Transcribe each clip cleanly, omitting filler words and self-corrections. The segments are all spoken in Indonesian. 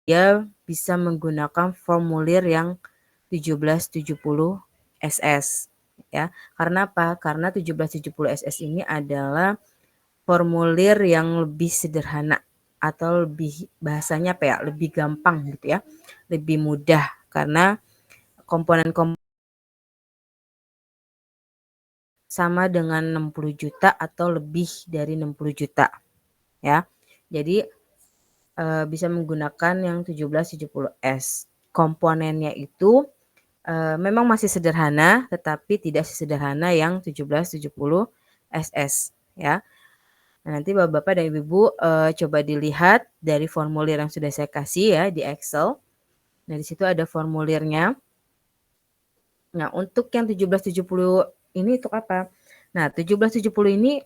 dia bisa menggunakan formulir yang 1770 SS ya. Karena apa? Karena 1770 SS ini adalah formulir yang lebih sederhana atau lebih bahasanya apa ya? Lebih gampang gitu ya. Lebih mudah karena komponen-komponen sama dengan 60 juta atau lebih dari 60 juta ya. Jadi bisa menggunakan yang 1770S. Komponennya itu memang masih sederhana, tetapi tidak sesederhana yang 1770 SS ya. Nah, nanti Bapak-bapak dan Ibu-ibu coba dilihat dari formulir yang sudah saya kasih ya di Excel. Nah, di situ ada formulirnya. Nah, untuk yang 1770 ini untuk apa? Nah, 1770 ini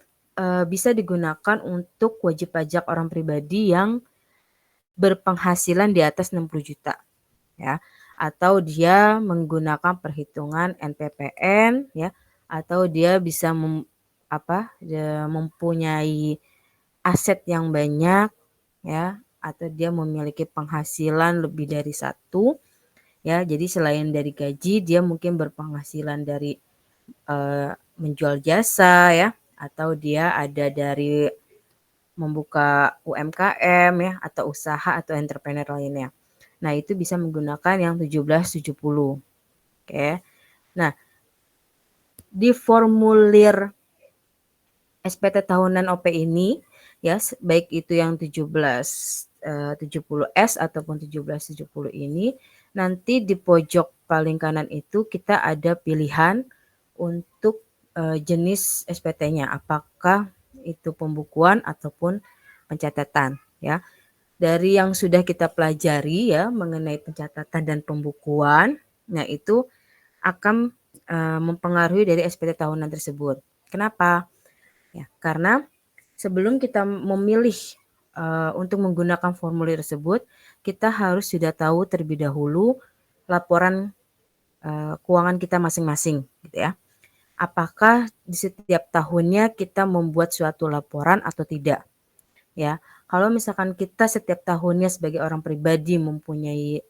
bisa digunakan untuk wajib pajak orang pribadi yang berpenghasilan di atas 60 juta ya, atau dia menggunakan perhitungan NPPN ya, atau dia bisa mempunyai aset yang banyak ya, atau dia memiliki penghasilan lebih dari satu ya. Jadi selain dari gaji dia mungkin berpenghasilan dari menjual jasa ya, atau dia ada dari membuka UMKM ya, atau usaha atau entrepreneur lainnya. Nah, itu bisa menggunakan yang 1770. Oke. Nah, di formulir SPT tahunan OP ini ya, baik itu yang 1770S ataupun 1770 ini, nanti di pojok paling kanan itu kita ada pilihan untuk jenis SPT-nya, apakah itu pembukuan ataupun pencatatan ya. Dari yang sudah kita pelajari ya mengenai pencatatan dan pembukuan, nah itu akan mempengaruhi dari SPT tahunan tersebut. Kenapa? Ya, karena sebelum kita memilih untuk menggunakan formulir tersebut, kita harus sudah tahu terlebih dahulu laporan keuangan kita masing-masing, gitu ya. Apakah di setiap tahunnya kita membuat suatu laporan atau tidak? Ya, kalau misalkan kita setiap tahunnya sebagai orang pribadi mempunyai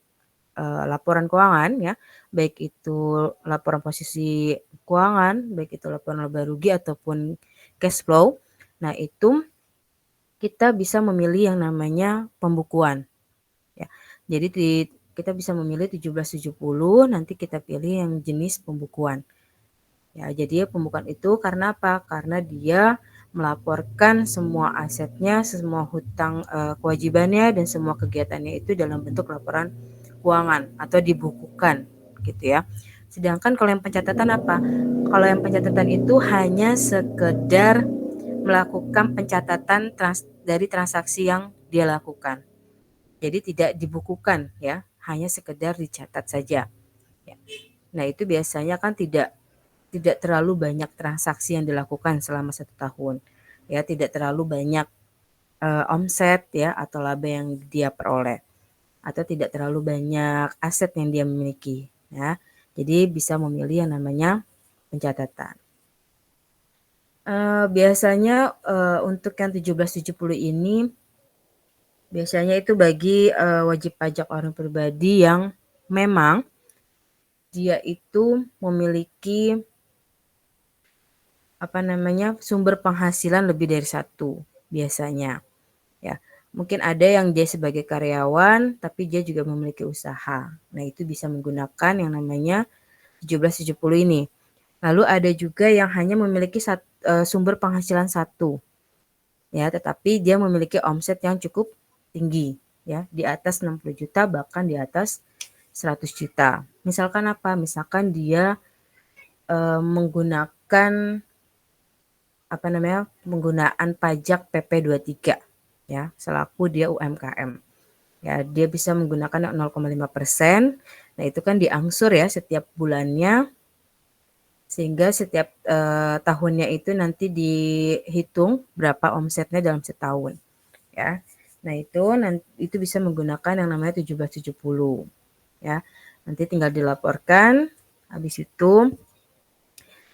laporan keuangan ya, baik itu laporan posisi keuangan, baik itu laporan laba rugi ataupun cash flow. Nah, itu kita bisa memilih yang namanya pembukuan ya. Jadi kita bisa memilih 1770, nanti kita pilih yang jenis pembukuan. Ya, jadi pembukuan itu karena apa? Karena dia melaporkan semua asetnya, semua hutang kewajibannya dan semua kegiatannya itu dalam bentuk laporan keuangan atau dibukukan gitu ya. Sedangkan kalau yang pencatatan apa? Kalau yang pencatatan itu hanya sekedar melakukan pencatatan dari transaksi yang dia lakukan. Jadi tidak dibukukan ya, hanya sekedar dicatat saja. Ya. Nah, itu biasanya kan tidak terlalu banyak transaksi yang dilakukan selama 1 tahun. Ya, tidak terlalu banyak omset ya atau laba yang dia peroleh, atau tidak terlalu banyak aset yang dia miliki ya. Jadi bisa memilih yang namanya pencatatan. Biasanya untuk yang 1770 ini biasanya itu bagi wajib pajak orang pribadi yang memang dia itu memiliki sumber penghasilan lebih dari satu biasanya ya. Mungkin ada yang dia sebagai karyawan tapi dia juga memiliki usaha. Nah, itu bisa menggunakan yang namanya 1770 ini. Lalu ada juga yang hanya memiliki sumber penghasilan satu ya, tetapi dia memiliki omset yang cukup tinggi ya, di atas 60 juta bahkan di atas 100 juta. Misalkan apa? Misalkan dia menggunakan penggunaan pajak PP23 ya, selaku dia UMKM. Ya, dia bisa menggunakan 0,5%. Nah, itu kan diangsur ya setiap bulannya, sehingga setiap tahunnya itu nanti dihitung berapa omsetnya dalam setahun ya. Nah, itu bisa menggunakan yang namanya 1770 ya. Nanti tinggal dilaporkan, habis itu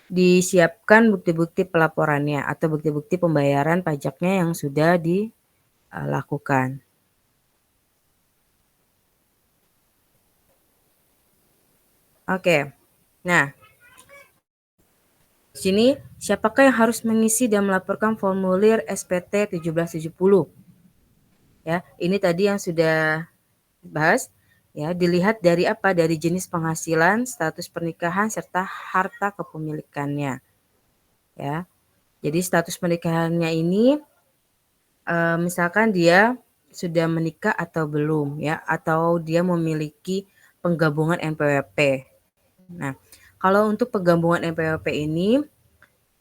disiapkan bukti-bukti pelaporannya atau bukti-bukti pembayaran pajaknya yang sudah dilakukan. Oke. Nah, di sini siapakah yang harus mengisi dan melaporkan formulir SPT 1770? Ya, ini tadi yang sudah bahas. Ya, dilihat dari apa? Dari jenis penghasilan, status pernikahan serta harta kepemilikannya. Ya. Jadi status pernikahannya ini misalkan dia sudah menikah atau belum ya, atau dia memiliki penggabungan NPWP. Nah, kalau untuk penggabungan NPWP ini,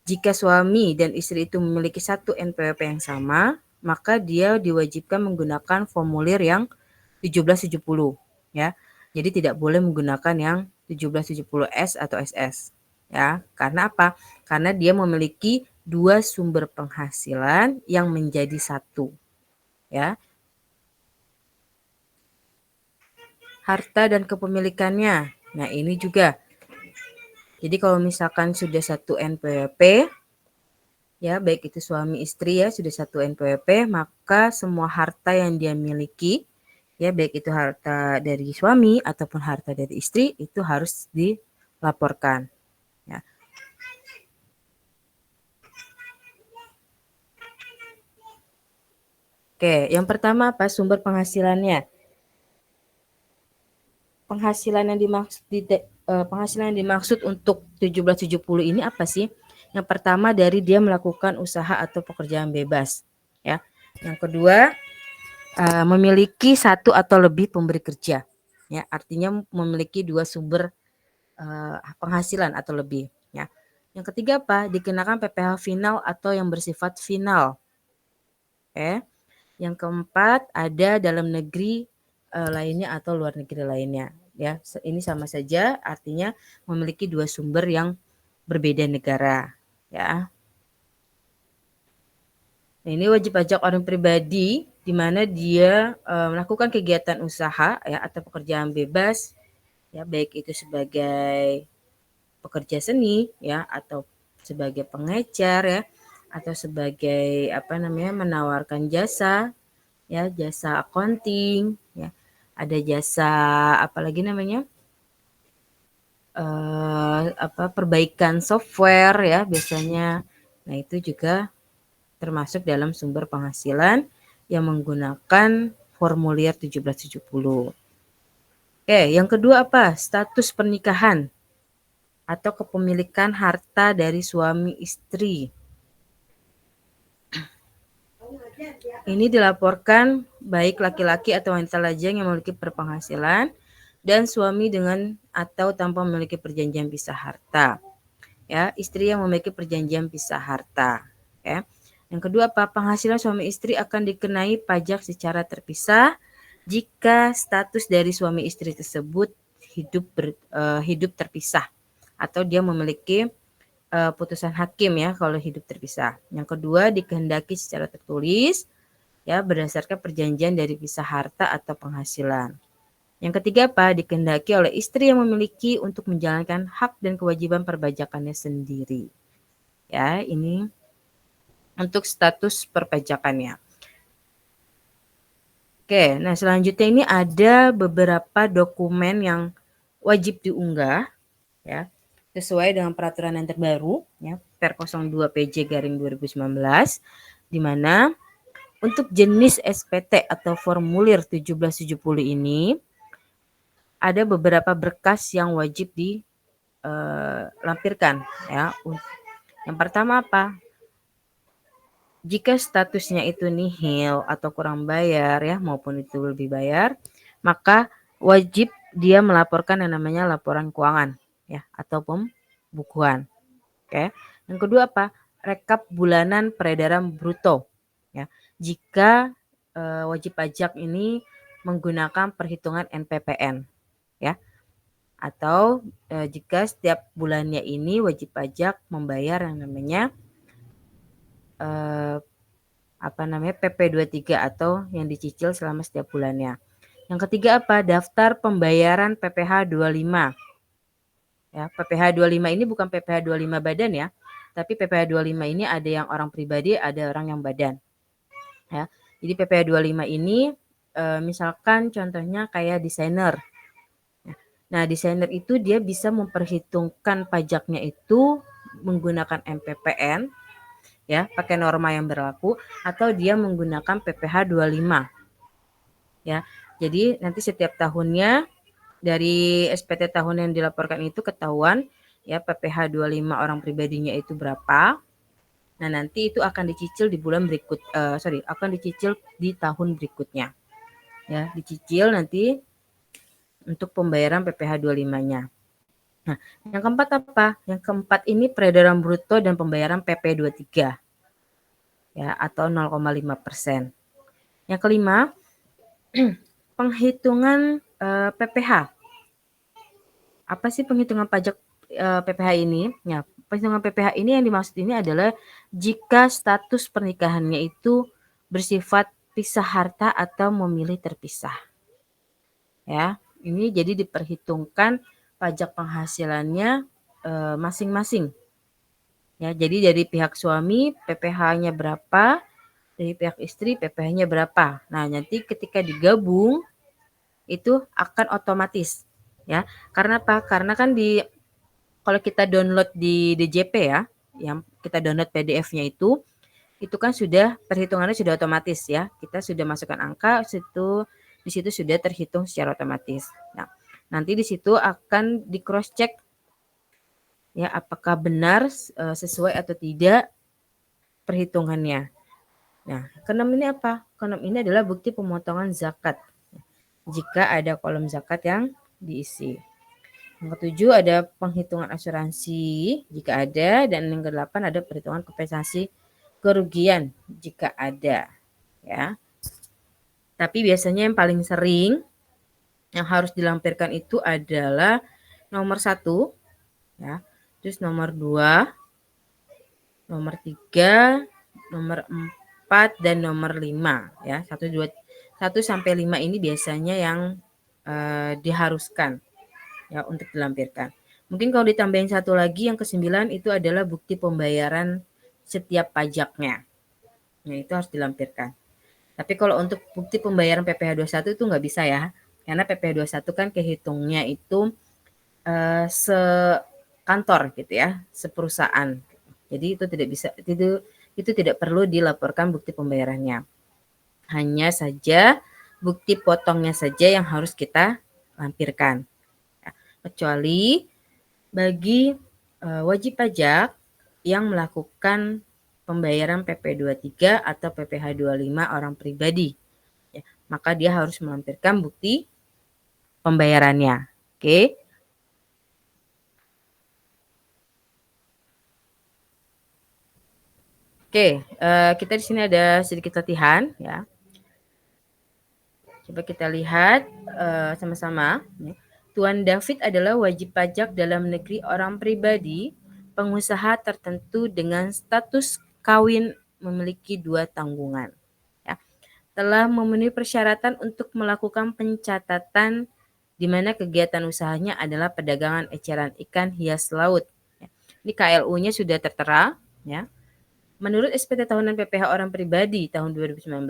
jika suami dan istri itu memiliki satu NPWP yang sama, maka dia diwajibkan menggunakan formulir yang 1770 ya. Jadi tidak boleh menggunakan yang 1770S atau SS ya. Karena apa? Karena dia memiliki dua sumber penghasilan yang menjadi satu ya. Harta dan kepemilikannya. Nah, ini juga. Jadi kalau misalkan sudah satu NPWP ya, baik itu suami istri ya, sudah satu NPWP, maka semua harta yang dia miliki ya, baik itu harta dari suami ataupun harta dari istri, itu harus dilaporkan ya. Oke, yang pertama apa? Sumber penghasilannya. Penghasilan yang dimaksud untuk 1770 ini apa sih? Yang pertama dari dia melakukan usaha atau pekerjaan bebas ya. Yang kedua, memiliki satu atau lebih pemberi kerja ya, artinya memiliki dua sumber penghasilan atau lebih ya. Yang ketiga apa? Dikenakan PPh final atau yang bersifat final. Oke. Yang keempat, ada dalam negeri lainnya atau luar negeri lainnya ya. Ini sama saja, artinya memiliki dua sumber yang berbeda negara ya. Nah, ini wajib pajak orang pribadi di mana dia melakukan kegiatan usaha ya atau pekerjaan bebas ya, baik itu sebagai pekerja seni ya, atau sebagai pengecer ya, atau sebagai menawarkan jasa ya, jasa accounting ya, ada jasa apalagi namanya perbaikan software ya biasanya. Nah, itu juga termasuk dalam sumber penghasilan yang menggunakan formulir 1770. Oke, yang kedua apa? Status pernikahan atau kepemilikan harta dari suami istri. Ini dilaporkan baik laki-laki atau wanita lajang yang memiliki berpenghasilan dan suami dengan atau tanpa memiliki perjanjian pisah harta. Ya, istri yang memiliki perjanjian pisah harta. Ya. Yang kedua apa? Penghasilan suami istri akan dikenai pajak secara terpisah jika status dari suami istri tersebut hidup terpisah atau dia memiliki putusan hakim ya kalau hidup terpisah. Yang kedua, dikehendaki secara tertulis ya berdasarkan perjanjian dari pisah harta atau penghasilan. Yang ketiga apa? Dikehendaki oleh istri yang memiliki untuk menjalankan hak dan kewajiban perpajakannya sendiri. Ya, ini untuk status perpajakannya. Oke, nah selanjutnya ini ada beberapa dokumen yang wajib diunggah ya, sesuai dengan peraturan yang terbaru ya, Per 02 PJ garing 2019, di mana untuk jenis SPT atau formulir 1770 ini ada beberapa berkas yang wajib dilampirkan ya. Yang pertama apa? Jika statusnya itu nihil atau kurang bayar ya maupun itu lebih bayar, maka wajib dia melaporkan yang namanya laporan keuangan ya atau pembukuan. Oke. Yang kedua apa? Rekap bulanan peredaran bruto ya. Jika wajib pajak ini menggunakan perhitungan NPPN ya. Atau jika setiap bulannya ini wajib pajak membayar yang namanya PP 23 atau yang dicicil selama setiap bulannya. Yang ketiga apa? Daftar pembayaran PPh 25. Ya, PPh 25 ini bukan PPh 25 badan ya, tapi PPh 25 ini ada yang orang pribadi, ada orang yang badan. Ya. Jadi PPh 25 ini misalkan contohnya kayak desainer. Nah, desainer itu dia bisa memperhitungkan pajaknya itu menggunakan MPPN ya, pakai norma yang berlaku atau dia menggunakan PPh 25 ya. Jadi nanti setiap tahunnya dari SPT tahun yang dilaporkan itu ketahuan ya PPh 25 orang pribadinya itu berapa. Nah, nanti itu akan dicicil di bulan berikut akan dicicil di tahun berikutnya. Ya, dicicil nanti untuk pembayaran PPh 25-nya. Nah, yang keempat apa? Yang keempat ini peredaran bruto dan pembayaran PP 23 ya atau 0,5%. Yang kelima, penghitungan PPh. Apa sih penghitungan pajak PPh ini? Ya, penghitungan PPh ini yang dimaksud ini adalah jika status pernikahannya itu bersifat pisah harta atau memilih terpisah. Ya, ini jadi diperhitungkan pajak penghasilannya masing-masing. Ya, jadi dari pihak suami PPh-nya berapa, dari pihak istri PPh-nya berapa. Nah, nanti ketika digabung itu akan otomatis ya. Karena apa? Karena kan kalau kita download di DJP ya, yang kita download PDF-nya itu kan sudah perhitungannya sudah otomatis ya. Kita sudah masukkan angka di situ sudah terhitung secara otomatis. Nah, nanti di situ akan di cross check ya apakah benar sesuai atau tidak perhitungannya. Nah, keenam ini apa? Keenam ini adalah bukti pemotongan zakat. Jika ada kolom zakat yang diisi. Yang ketujuh ada penghitungan asuransi jika ada, dan yang kedelapan ada perhitungan kompensasi kerugian jika ada ya. Tapi biasanya yang paling sering yang harus dilampirkan itu adalah nomor 1 ya, terus nomor 2, nomor 3, nomor 4 dan nomor 5 ya. 1 sampai 5 ini biasanya yang diharuskan ya untuk dilampirkan. Mungkin kalau ditambahin satu lagi yang ke-9 itu adalah bukti pembayaran setiap pajaknya. Nah, itu harus dilampirkan. Tapi kalau untuk bukti pembayaran PPh 21 itu nggak bisa ya. Karena PPh 21 kan kehitungnya itu sekantor gitu ya, seperusahaan. Jadi itu tidak bisa itu tidak perlu dilaporkan bukti pembayarannya. Hanya saja bukti potongnya saja yang harus kita lampirkan. Kecuali bagi wajib pajak yang melakukan pembayaran PP 23 atau PPh 25 orang pribadi. Ya, maka dia harus melampirkan bukti pembayarannya. Oke. Oke, kita di sini ada sedikit latihan ya. Coba kita lihat sama-sama. Tuan David adalah wajib pajak dalam negeri orang pribadi, pengusaha tertentu dengan status kawin memiliki 2 tanggungan. Ya. Telah memenuhi persyaratan untuk melakukan pencatatan di mana kegiatan usahanya adalah perdagangan eceran ikan hias laut. Ya. Ini KLU-nya sudah tertera. Ya. Menurut SPT tahunan PPh orang pribadi tahun 2019,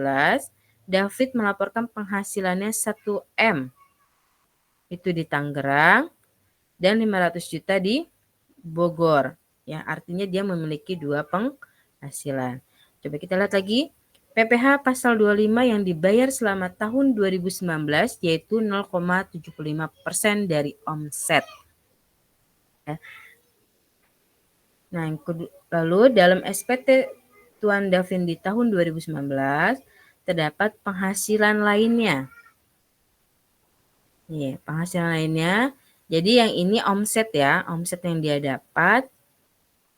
David melaporkan penghasilannya 1 M itu di Tangerang dan 500 juta di Bogor. Ya, artinya dia memiliki 2 penghasilan. Coba kita lihat lagi. PPh pasal 25 yang dibayar selama tahun 2019 yaitu 0,75% dari omset. Ya. Nah, lalu dalam SPT Tuan Davin di tahun 2019 terdapat penghasilan lainnya. Nih, penghasilan lainnya. Jadi yang ini omset ya, omset yang dia dapat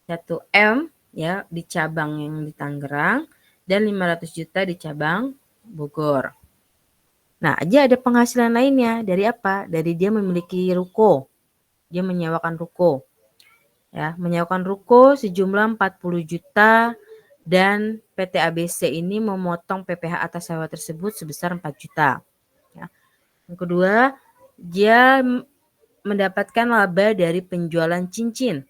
1 M ya di cabang yang di Tangerang dan 500 juta di cabang Bogor. Nah, aja ada penghasilan lainnya dari apa? Dari dia memiliki ruko. Dia menyewakan ruko. Ya, menyewakan ruko sejumlah 40 juta dan PT ABC ini memotong PPh atas sewa tersebut sebesar 4 juta. Ya. Yang kedua, dia mendapatkan laba dari penjualan cincin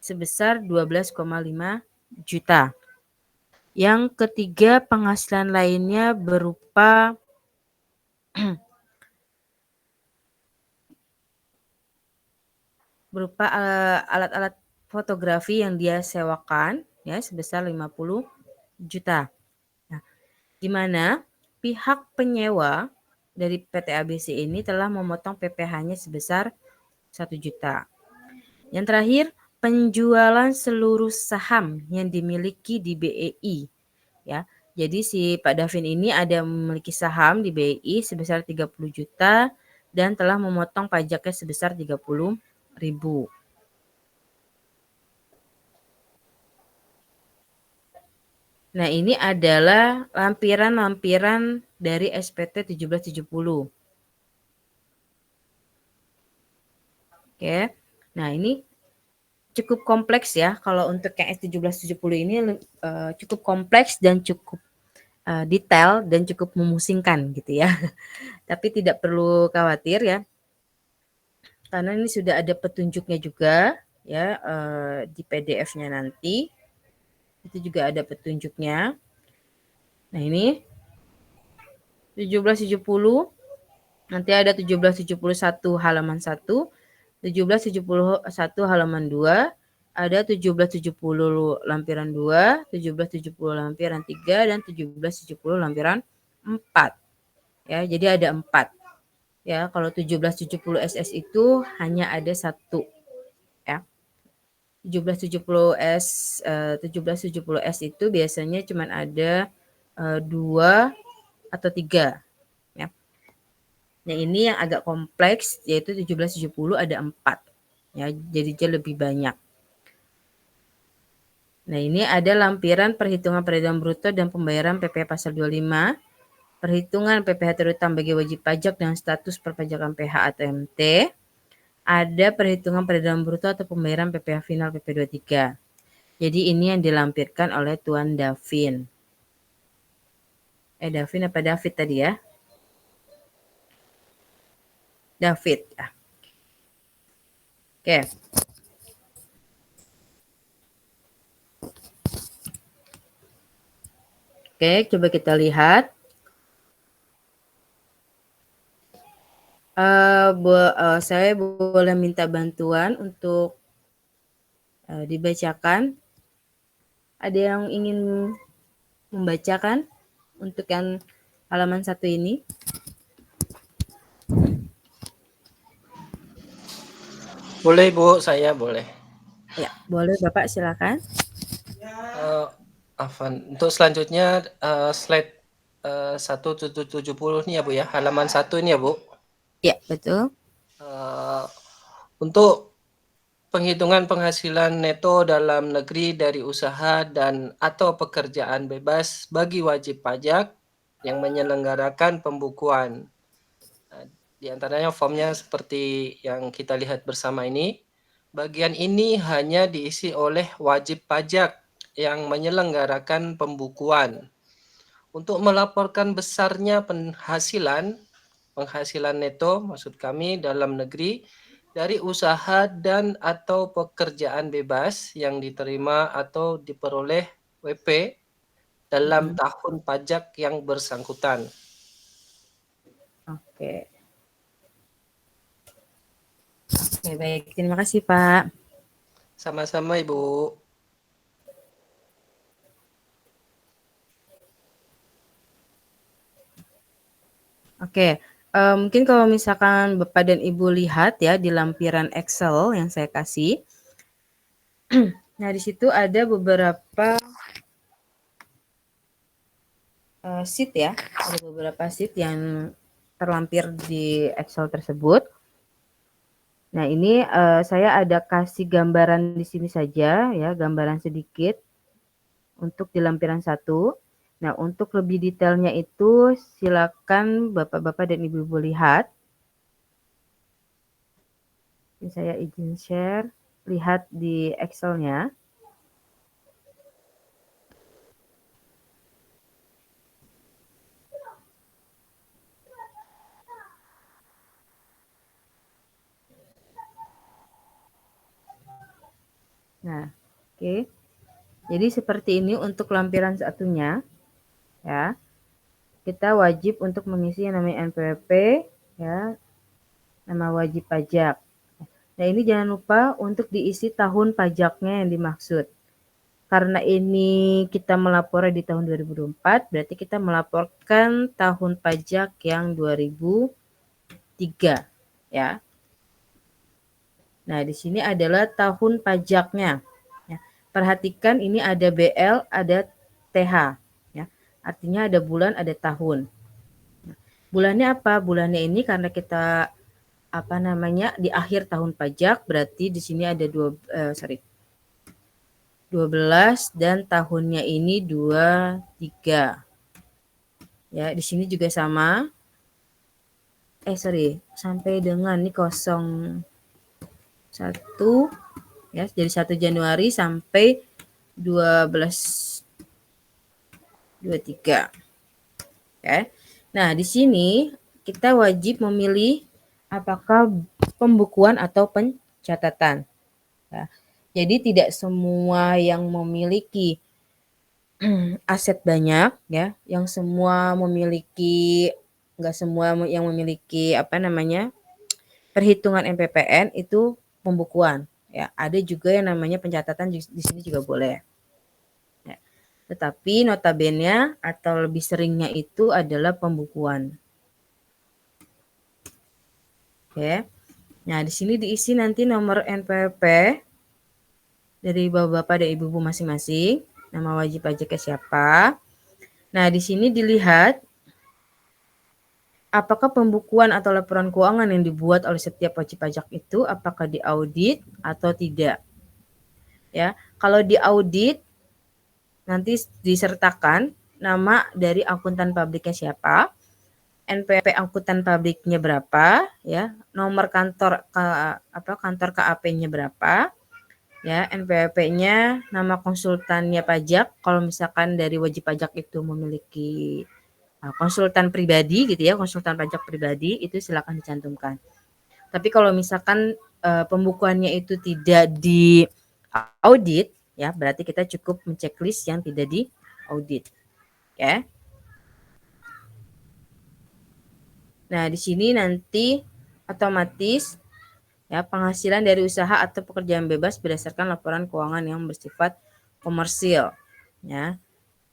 sebesar 12,5 juta. Yang ketiga, penghasilan lainnya berupa berupa alat-alat fotografi yang dia sewakan ya sebesar 50 juta. Nah, di mana pihak penyewa dari PT ABC ini telah memotong PPh-nya sebesar 1 juta. Yang terakhir, penjualan seluruh saham yang dimiliki di BEI ya. Jadi si Pak Davin ini ada memiliki saham di BEI sebesar 30 juta dan telah memotong pajaknya sebesar 30.000. Nah, ini adalah lampiran-lampiran dari SPT 1770. Oke. Nah, ini cukup kompleks ya. Kalau untuk yang S1770 ini cukup kompleks dan cukup detail dan cukup memusingkan gitu ya. Tapi tidak perlu khawatir ya. Karena ini sudah ada petunjuknya juga ya di PDF-nya nanti. Itu juga ada petunjuknya. Nah, ini 1770 nanti ada 1771 halaman 1, 1771 halaman 2, ada 1770 lampiran 2, 1770 lampiran 3, dan 1770 lampiran 4. Ya, jadi ada 4. Ya, kalau 1770 SS itu hanya ada 1. Ya. 1770 S itu biasanya cuma ada 2 atau 3. Ya. Nah, ini yang agak kompleks yaitu 1770 ada 4. Ya, jadi lebih banyak. Nah, ini ada lampiran perhitungan peredaran bruto dan pembayaran PPh pasal 25, perhitungan PPh terutama bagi wajib pajak dan status perpajakan PH atau MT, ada perhitungan peredaran bruto atau pembayaran PPh final PP23. Jadi ini yang dilampirkan oleh Tuan Davin. Davin apa David tadi ya? David. Oke. Oke, coba kita lihat. Saya boleh minta bantuan untuk dibacakan. Ada yang ingin membacakan untuk yang halaman 1 ini? Boleh Bu, saya boleh. Ya, boleh Bapak silakan. Afan. Untuk selanjutnya slide 1770 nih ya Bu ya, halaman 1 ini ya Bu. Ya, betul. Untuk penghitungan penghasilan neto dalam negeri dari usaha dan atau pekerjaan bebas bagi wajib pajak yang menyelenggarakan pembukuan. Di antaranya formnya seperti yang kita lihat bersama ini. Bagian ini hanya diisi oleh wajib pajak yang menyelenggarakan pembukuan. Untuk melaporkan besarnya penghasilan neto maksud kami dalam negeri dari usaha dan atau pekerjaan bebas yang diterima atau diperoleh WP dalam tahun pajak yang bersangkutan. Oke. Oke, baik. Terima kasih, Pak. Sama-sama Ibu. Oke, mungkin kalau misalkan Bapak dan Ibu lihat ya di lampiran Excel yang saya kasih. Nah, di situ ada beberapa sheet ya, ada beberapa sheet yang terlampir di Excel tersebut. Nah, ini saya ada kasih gambaran di sini saja ya, gambaran sedikit untuk di lampiran 1. Nah, untuk lebih detailnya itu silakan Bapak-bapak dan Ibu-ibu lihat. Saya izin share, lihat di Excel-nya. Nah, oke. Jadi seperti ini untuk lampiran satunya ya. Kita wajib untuk mengisi yang namanya NPWP ya, nama wajib pajak. Nah, ini jangan lupa untuk diisi tahun pajaknya yang dimaksud. Karena ini kita melapor di tahun 2024, berarti kita melaporkan tahun pajak yang 2003, ya. Nah, di sini adalah tahun pajaknya. Ya. Perhatikan ini ada BL, ada TH. Ya. Artinya ada bulan, ada tahun. Bulannya apa? Bulannya ini karena kita di akhir tahun pajak, berarti di sini ada 12 dan tahunnya ini 23. Ya, di sini juga sama. Sampai dengan nih 01 ya, jadi 1 Januari sampai 12/23. Ya. Nah, di sini kita wajib memilih apakah pembukuan atau pencatatan. Ya. Jadi tidak semua yang memiliki aset banyak ya, yang semua memiliki enggak semua yang memiliki perhitungan MPPN itu pembukuan ya. Ada juga yang namanya pencatatan di sini juga boleh. Ya. Tetapi notabene atau lebih seringnya itu adalah pembukuan. Oke. Nah, di sini diisi nanti nomor NPWP dari Bapak-bapak dan Ibu-ibu masing-masing, nama wajib pajaknya siapa. Nah, di sini dilihat apakah pembukuan atau laporan keuangan yang dibuat oleh setiap wajib pajak itu apakah diaudit atau tidak. Ya, kalau diaudit nanti disertakan nama dari akuntan pabriknya siapa, NPWP akuntan pabriknya berapa, ya, nomor kantor KAP-nya berapa, ya, NPWP-nya, nama konsultannya pajak. Kalau misalkan dari wajib pajak itu memiliki konsultan pribadi gitu ya, konsultan pajak pribadi, itu silakan dicantumkan. Tapi kalau misalkan pembukuannya itu tidak diaudit, ya, berarti kita cukup menceklis yang tidak diaudit. Ya. Nah, di sini nanti otomatis ya penghasilan dari usaha atau pekerjaan bebas berdasarkan laporan keuangan yang bersifat komersil. Ya.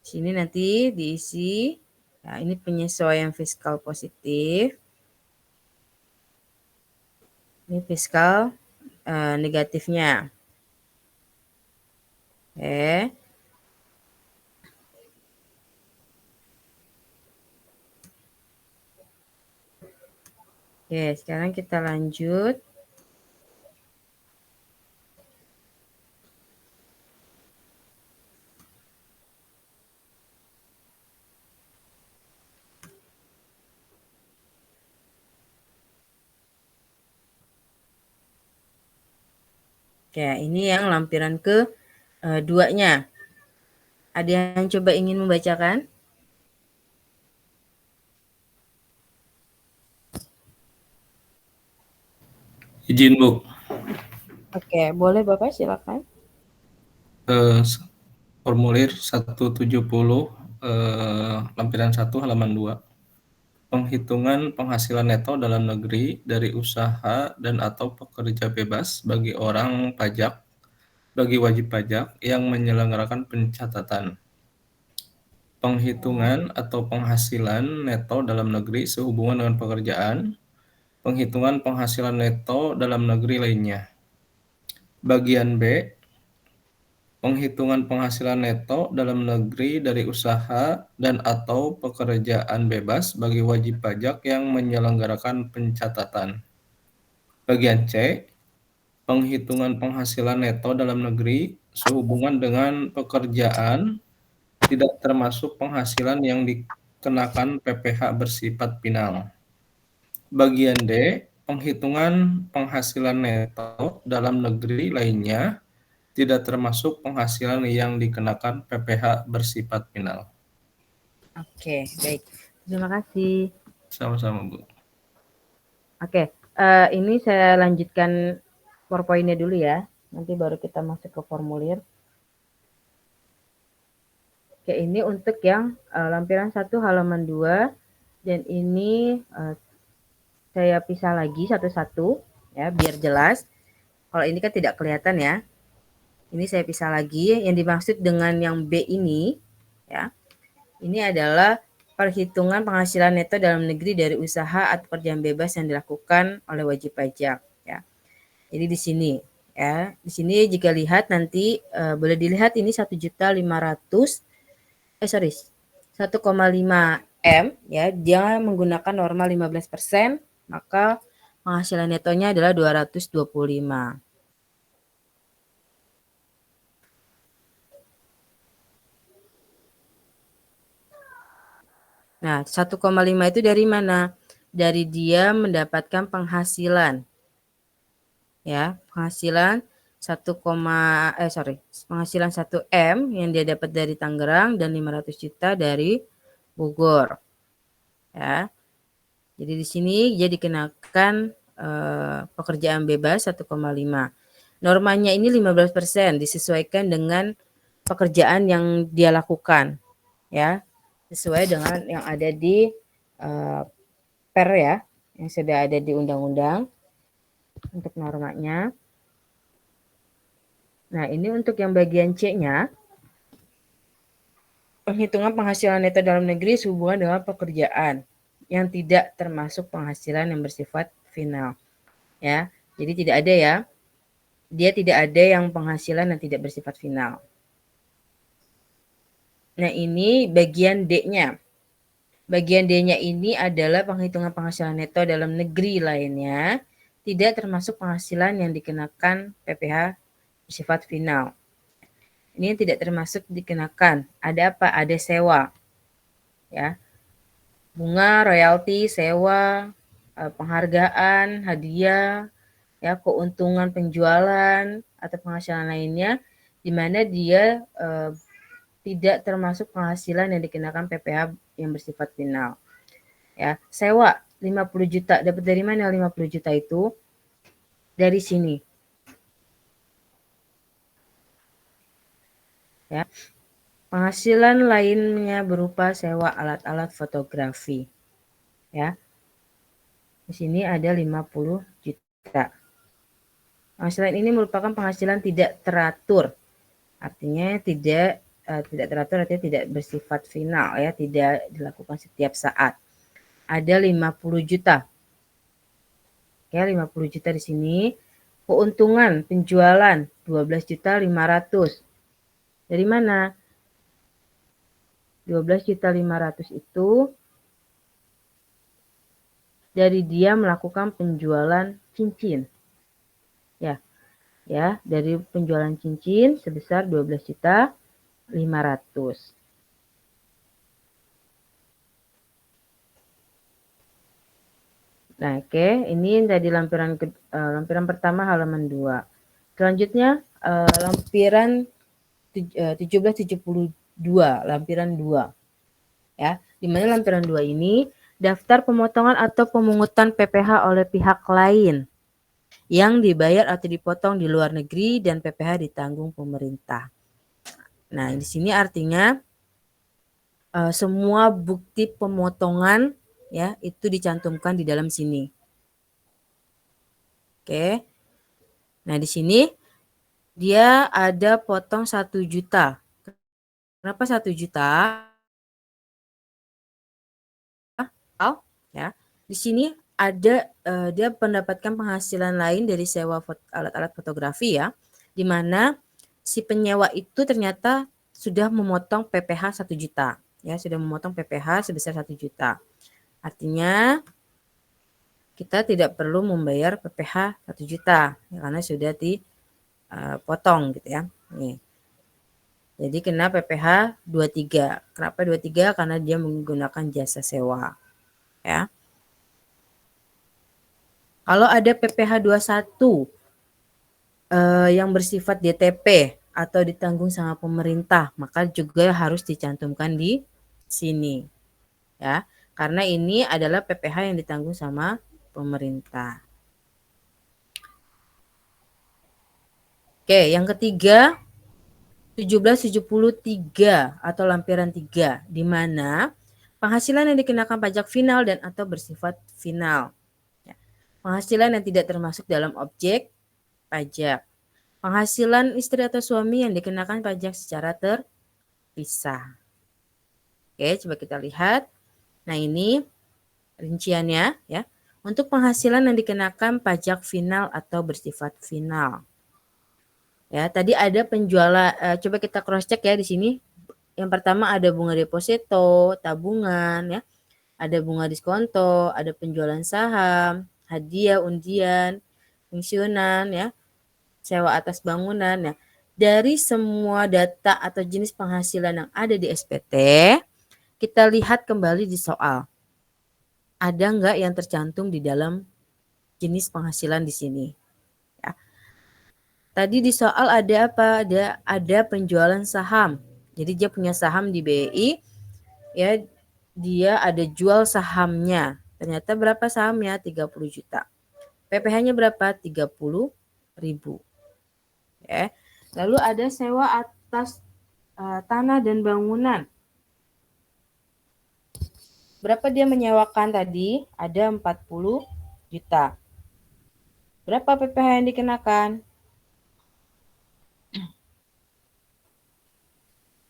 Di sini nanti diisi ya, ini penyesuaian fiskal positif. Ini fiskal negatifnya. Oke. Oke, sekarang kita lanjut. Oke, ini yang lampiran ke 2-nya. Ada yang coba ingin membacakan? Izin, Bu. Oke, boleh Bapak silakan. Formulir 170 lampiran 1 halaman 2. Penghitungan penghasilan neto dalam negeri dari usaha dan atau pekerja bebas bagi orang pajak, bagi wajib pajak yang menyelenggarakan pencatatan. Penghitungan atau penghasilan neto dalam negeri sehubungan dengan pekerjaan, penghitungan penghasilan neto dalam negeri lainnya. Bagian B, penghitungan penghasilan neto dalam negeri dari usaha dan atau pekerjaan bebas bagi wajib pajak yang menyelenggarakan pencatatan. Bagian C, penghitungan penghasilan neto dalam negeri sehubungan dengan pekerjaan tidak termasuk penghasilan yang dikenakan PPh bersifat final. Bagian D, penghitungan penghasilan neto dalam negeri lainnya tidak termasuk penghasilan yang dikenakan PPh bersifat final. Oke, baik. Terima kasih. Sama-sama, Bu. Oke, ini saya lanjutkan PowerPoint-nya dulu ya. Nanti baru kita masuk ke formulir. Oke, ini untuk yang lampiran 1 halaman 2 dan ini saya pisah lagi satu-satu ya biar jelas. Kalau ini kan tidak kelihatan ya. Ini saya pisah lagi. Yang dimaksud dengan yang B ini, ya, ini adalah perhitungan penghasilan neto dalam negeri dari usaha atau pekerjaan bebas yang dilakukan oleh wajib pajak. Ya. Jadi di sini, ya, di sini jika lihat nanti boleh dilihat ini 1.500.000, 1,5 M, ya, dia menggunakan norma 15%, maka penghasilan netonya adalah 225. Nah, 1,5 itu dari mana? Dari dia mendapatkan penghasilan. Ya, penghasilan penghasilan 1 M yang dia dapat dari Tangerang dan 500 juta dari Bogor. Ya. Jadi di sini dia dikenakan pekerjaan bebas 1,5. Normanya ini 15%, disesuaikan dengan pekerjaan yang dia lakukan. Ya, sesuai dengan yang ada di per ya, yang sudah ada di undang-undang untuk normanya. Nah, ini untuk yang bagian C-nya, penghitungan penghasilan neto dalam negeri sehubungan dengan pekerjaan yang tidak termasuk penghasilan yang bersifat final. Ya, jadi tidak ada ya. Dia tidak ada yang penghasilan yang tidak bersifat final. Nah, ini bagian D-nya. Bagian D-nya ini adalah penghitungan penghasilan neto dalam negeri lainnya, tidak termasuk penghasilan yang dikenakan PPh bersifat final. Ini yang tidak termasuk dikenakan. Ada apa? Ada sewa. Ya. Bunga, royalti, sewa, penghargaan, hadiah, ya, keuntungan penjualan atau penghasilan lainnya di mana dia tidak termasuk penghasilan yang dikenakan PPh yang bersifat final. Ya, sewa 50 juta. Dapat dari mana 50 juta itu? Dari sini. Ya. Penghasilan lainnya berupa sewa alat-alat fotografi. Ya. Di sini ada 50 juta. Penghasilan ini merupakan penghasilan tidak teratur. Artinya tidak teratur, artinya tidak bersifat final ya, tidak dilakukan setiap saat. Ada 50 juta. Ya, 50 juta di sini. Keuntungan penjualan 12.500.000. Dari mana? 12.500.000 itu dari dia melakukan penjualan cincin. Ya, dari penjualan cincin sebesar 12.500.000. Nah, oke, ini tadi lampiran pertama halaman 2. Selanjutnya lampiran 1772, lampiran 2. Ya, di mana lampiran 2 ini daftar pemotongan atau pemungutan PPh oleh pihak lain yang dibayar atau dipotong di luar negeri dan PPh ditanggung pemerintah. Nah, di sini artinya semua bukti pemotongan ya itu dicantumkan di dalam sini. Oke. Nah, di sini dia ada potong 1 juta. Kenapa 1 juta? Ya. Di sini ada dia mendapatkan penghasilan lain dari sewa alat-alat fotografi ya, di mana si penyewa itu ternyata sudah memotong PPh 1 juta. Ya, sudah memotong PPh sebesar 1 juta. Artinya kita tidak perlu membayar PPh 1 juta ya, karena sudah dipotong gitu ya. Nih. Jadi kena PPh 23. Kenapa 23? Karena dia menggunakan jasa sewa. Ya. Kalau ada PPh 21 yang bersifat DTP atau ditanggung sama pemerintah, maka juga harus dicantumkan di sini. Ya. Karena ini adalah PPh yang ditanggung sama pemerintah. Oke, yang ketiga 1773 atau lampiran 3, di mana penghasilan yang dikenakan pajak final dan atau bersifat final. Ya. Penghasilan yang tidak termasuk dalam objek pajak. Penghasilan istri atau suami yang dikenakan pajak secara terpisah. Oke, coba kita lihat. Nah, ini rinciannya ya. Untuk penghasilan yang dikenakan pajak final atau bersifat final. Ya, tadi ada penjualan coba kita cross check ya di sini. Yang pertama ada bunga deposito, tabungan ya. Ada bunga diskonto, ada penjualan saham, hadiah, undian, pensiunan ya, sewa atas bangunan ya. Dari semua data atau jenis penghasilan yang ada di SPT, kita lihat kembali di soal. Ada nggak yang tercantum di dalam jenis penghasilan di sini? Ya. Tadi di soal ada apa? Ada penjualan saham. Jadi dia punya saham di BI, ya dia ada jual sahamnya. Ternyata berapa sahamnya? 30 juta. PPh-nya berapa? 30.000. Ya. Lalu ada sewa atas tanah dan bangunan. Berapa dia menyewakan tadi? Ada 40 juta. Berapa PPh yang dikenakan?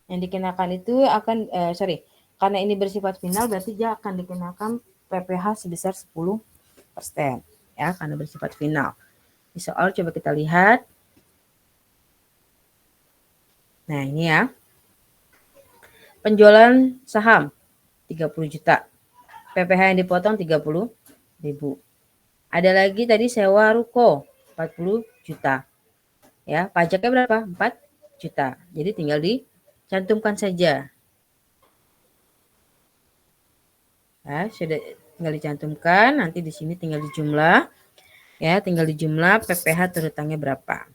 Yang dikenakan itu akan, karena ini bersifat final berarti dia akan dikenakan PPh sebesar 10%. Ya, karena bersifat final. Di soal coba kita lihat. Nah, ini ya. Penjualan saham 30 juta. PPh yang dipotong 30.000. Ada lagi tadi sewa ruko 40 juta. Ya, pajaknya berapa? 4 juta. Jadi tinggal dicantumkan saja. Ya, sudah tinggal dicantumkan, nanti di sini tinggal dijumlah. Ya, tinggal dijumlah PPh terutangnya berapa.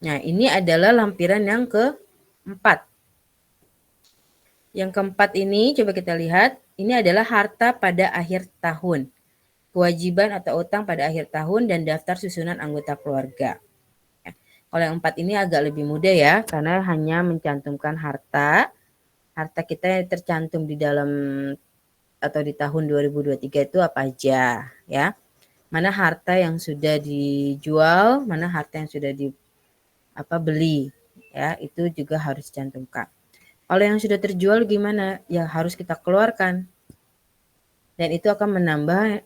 Nah, ini adalah lampiran yang keempat. Yang keempat ini coba kita lihat, ini adalah harta pada akhir tahun. Kewajiban atau utang pada akhir tahun dan daftar susunan anggota keluarga. Ya, kalau yang empat ini agak lebih mudah ya, karena hanya mencantumkan harta kita yang tercantum di dalam atau di tahun 2023 itu apa aja ya. Mana harta yang sudah dijual, mana harta yang sudah beli ya, itu juga harus dicantumkan. Kalau yang sudah terjual gimana? Ya harus kita keluarkan. Dan itu akan menambah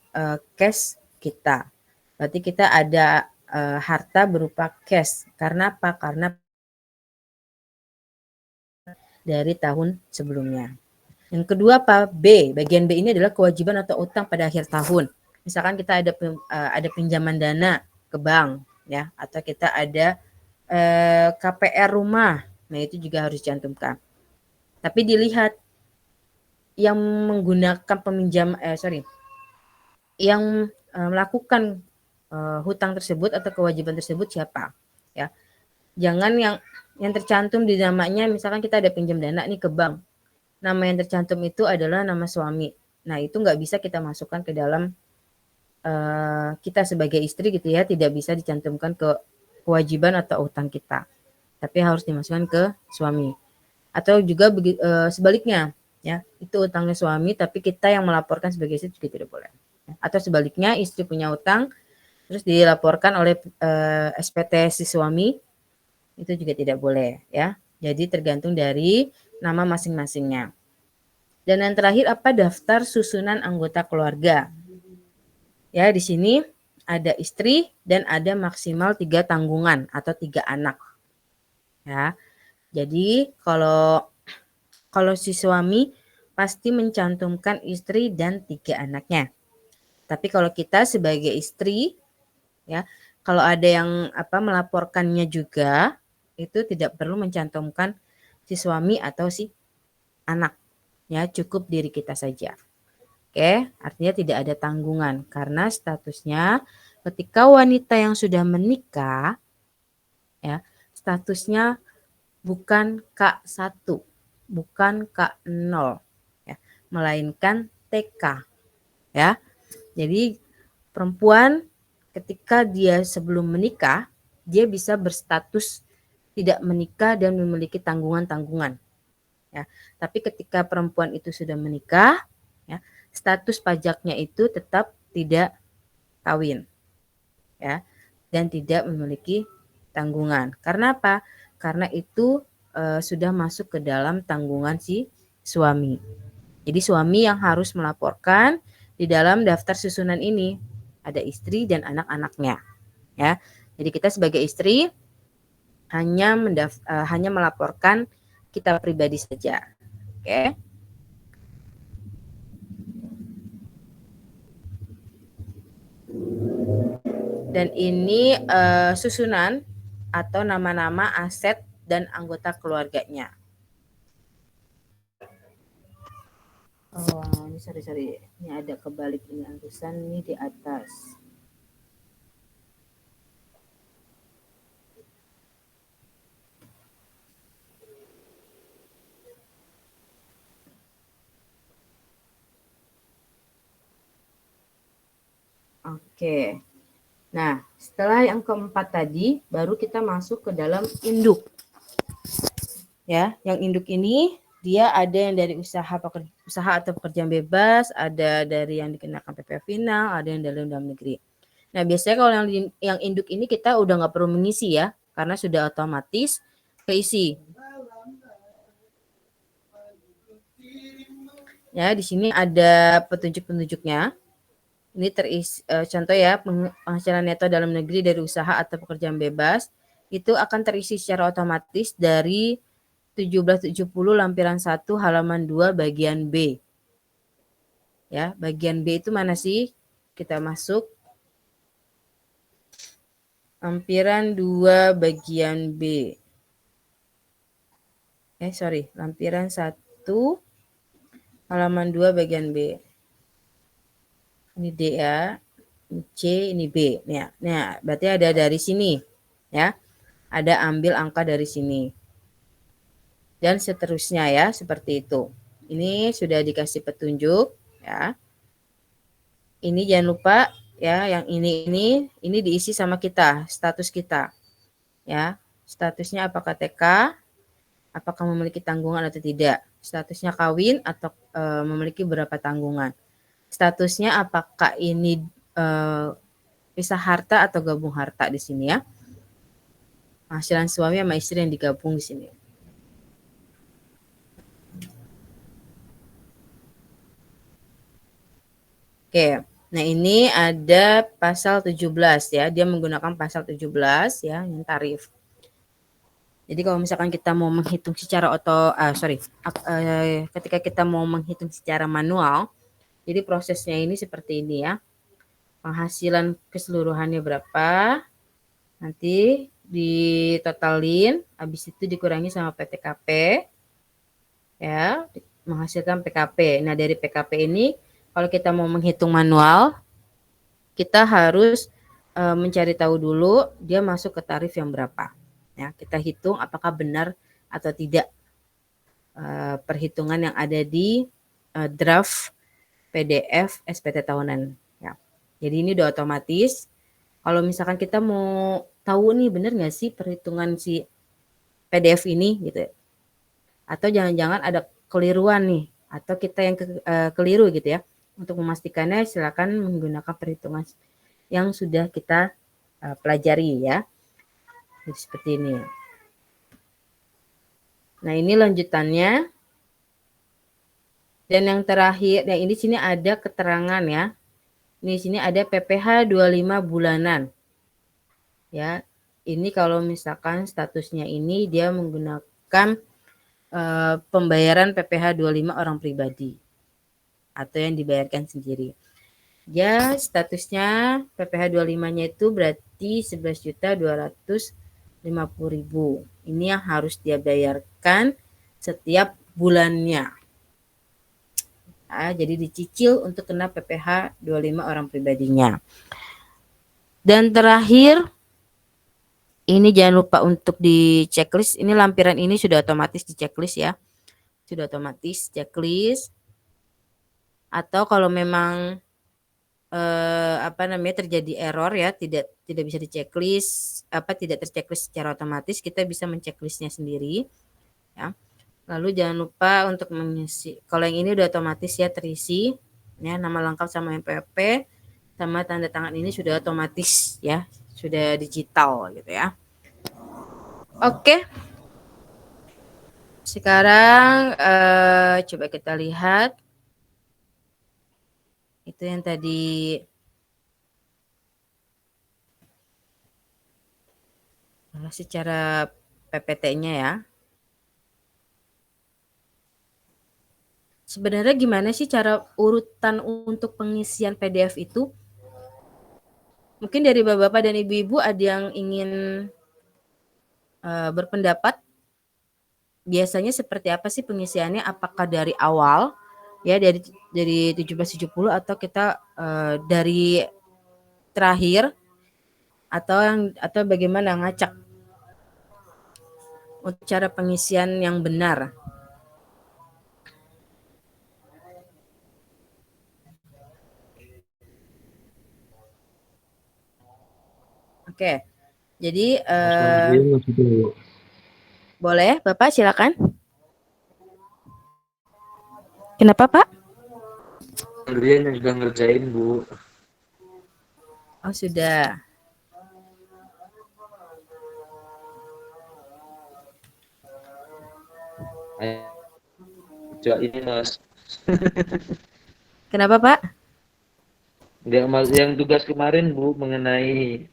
cash kita. Berarti kita ada harta berupa cash. Karena apa? Karena dari tahun sebelumnya. Yang kedua apa? B. Bagian B ini adalah kewajiban atau utang pada akhir tahun. Misalkan kita ada pinjaman dana ke bank ya, atau kita ada KPR rumah. Nah, itu juga harus dicantumkan. Tapi dilihat yang menggunakan yang melakukan hutang tersebut atau kewajiban tersebut siapa ya. Jangan yang tercantum di namanya, misalkan kita ada pinjam dana nih ke bank. Nama yang tercantum itu adalah nama suami. Nah, itu nggak bisa kita masukkan ke dalam kita sebagai istri gitu ya, tidak bisa dicantumkan ke kewajiban atau utang kita. Tapi harus dimasukkan ke suami. Atau juga sebaliknya ya, itu utangnya suami tapi kita yang melaporkan sebagai istri juga tidak boleh. Atau sebaliknya, istri punya utang terus dilaporkan oleh SPT si suami, itu juga tidak boleh ya. Jadi tergantung dari nama masing-masingnya. Dan yang terakhir apa? Daftar susunan anggota keluarga. Ya, di sini ada istri dan ada maksimal 3 tanggungan atau 3 anak. Ya. Jadi kalau si suami pasti mencantumkan istri dan 3 anaknya. Tapi kalau kita sebagai istri ya, kalau ada yang melaporkannya juga, itu tidak perlu mencantumkan si suami atau si anak. Ya, cukup diri kita saja. Oke, artinya tidak ada tanggungan karena statusnya ketika wanita yang sudah menikah ya, statusnya bukan K1, bukan K0 ya, melainkan TK ya. Jadi perempuan ketika dia sebelum menikah, dia bisa berstatus tidak menikah dan memiliki tanggungan-tanggungan. Ya. Tapi ketika perempuan itu sudah menikah, ya, status pajaknya itu tetap tidak kawin. ya, dan tidak memiliki tanggungan. Karena apa? Karena itu sudah masuk ke dalam tanggungan si suami. Jadi suami yang harus melaporkan di dalam daftar susunan ini ada istri dan anak-anaknya, ya. Jadi kita sebagai istri hanya melaporkan kita pribadi saja, oke? Dan ini susunan atau nama-nama aset dan anggota keluarganya. Oh, ini sorry. Ini ada kebalik ini tulisan ini di atas. Oke. Nah, setelah yang keempat tadi, baru kita masuk ke dalam induk. Ya, yang induk ini dia ada yang dari usaha atau pekerjaan bebas, ada dari yang dikenakan PPh final, ada yang dari dalam negeri. Nah, biasanya kalau yang induk ini kita udah nggak perlu mengisi ya, karena sudah otomatis keisi. Ya, di sini ada petunjuk-petunjuknya. Ini contoh ya, penghasilan neto dalam negeri dari usaha atau pekerjaan bebas itu akan terisi secara otomatis dari 1770 lampiran 1 halaman 2 bagian B. Ya, bagian B itu mana sih? Kita masuk lampiran 2 bagian B. Lampiran 1 halaman 2 bagian B. Ini D ya, ini C, ini B. Nah, berarti ada dari sini ya. Ada ambil angka dari sini. Dan seterusnya ya, seperti itu. Ini sudah dikasih petunjuk ya. Ini jangan lupa ya, yang ini diisi sama kita, status kita. Ya, statusnya apakah TK, apakah memiliki tanggungan atau tidak. Statusnya kawin atau memiliki berapa tanggungan. Statusnya apakah ini pisah harta atau gabung harta di sini ya. Penghasilan suami sama istri yang digabung di sini. Oke, nah ini ada pasal 17 ya, dia menggunakan pasal 17 ya, yang tarif. Jadi kalau misalkan kita mau menghitung secara ketika kita mau menghitung secara manual, jadi prosesnya ini seperti ini ya. Penghasilan keseluruhannya berapa, nanti ditotalin, habis itu dikurangi sama PTKP, ya, menghasilkan PKP. Nah dari PKP ini, kalau kita mau menghitung manual, kita harus mencari tahu dulu dia masuk ke tarif yang berapa. Ya, kita hitung apakah benar atau tidak perhitungan yang ada di draft PDF SPT tahunan. Ya. Jadi ini udah otomatis. Kalau misalkan kita mau tahu nih benar nggak sih perhitungan si PDF ini gitu, atau jangan-jangan ada keliruan nih, atau kita yang keliru gitu ya. Untuk memastikannya silakan menggunakan perhitungan yang sudah kita pelajari ya. Jadi seperti ini. Nah, ini lanjutannya. Dan yang terakhir, yang ini sini ada keterangan ya. Ini sini ada PPh 25 bulanan. Ya. Ini kalau misalkan statusnya ini dia menggunakan pembayaran PPh 25 orang pribadi atau yang dibayarkan sendiri. Ya, statusnya PPh 25-nya itu berarti 11.250.000. Ini yang harus dia bayarkan setiap bulannya. Nah, jadi dicicil untuk kena PPh 25 orang pribadinya. Dan terakhir, ini jangan lupa untuk di checklist. Ini lampiran ini sudah otomatis di checklist ya. Sudah otomatis checklist. Atau kalau memang terjadi error ya, tidak bisa diceklis, tidak terchecklist secara otomatis, kita bisa menceklisnya sendiri ya. Lalu jangan lupa untuk mengisi, kalau yang ini udah otomatis ya terisi ya, nama lengkap sama NPWP, sama tanda tangan ini sudah otomatis ya, sudah digital gitu ya. Oke. Sekarang coba kita lihat. Itu yang tadi secara PPT-nya ya. Sebenarnya gimana sih cara urutan untuk pengisian PDF itu? Mungkin dari Bapak-bapak dan Ibu-ibu ada yang ingin berpendapat? Biasanya seperti apa sih pengisiannya? Apakah dari awal ya dari 1770 atau kita dari terakhir atau bagaimana ngacak untuk cara pengisian yang benar? Oke, jadi boleh Bapak silakan. Kenapa Pak? Andrian yang sudah ngerjain Bu. Oh sudah. Coba ini Mas. Kenapa Pak? Yang tugas kemarin Bu mengenai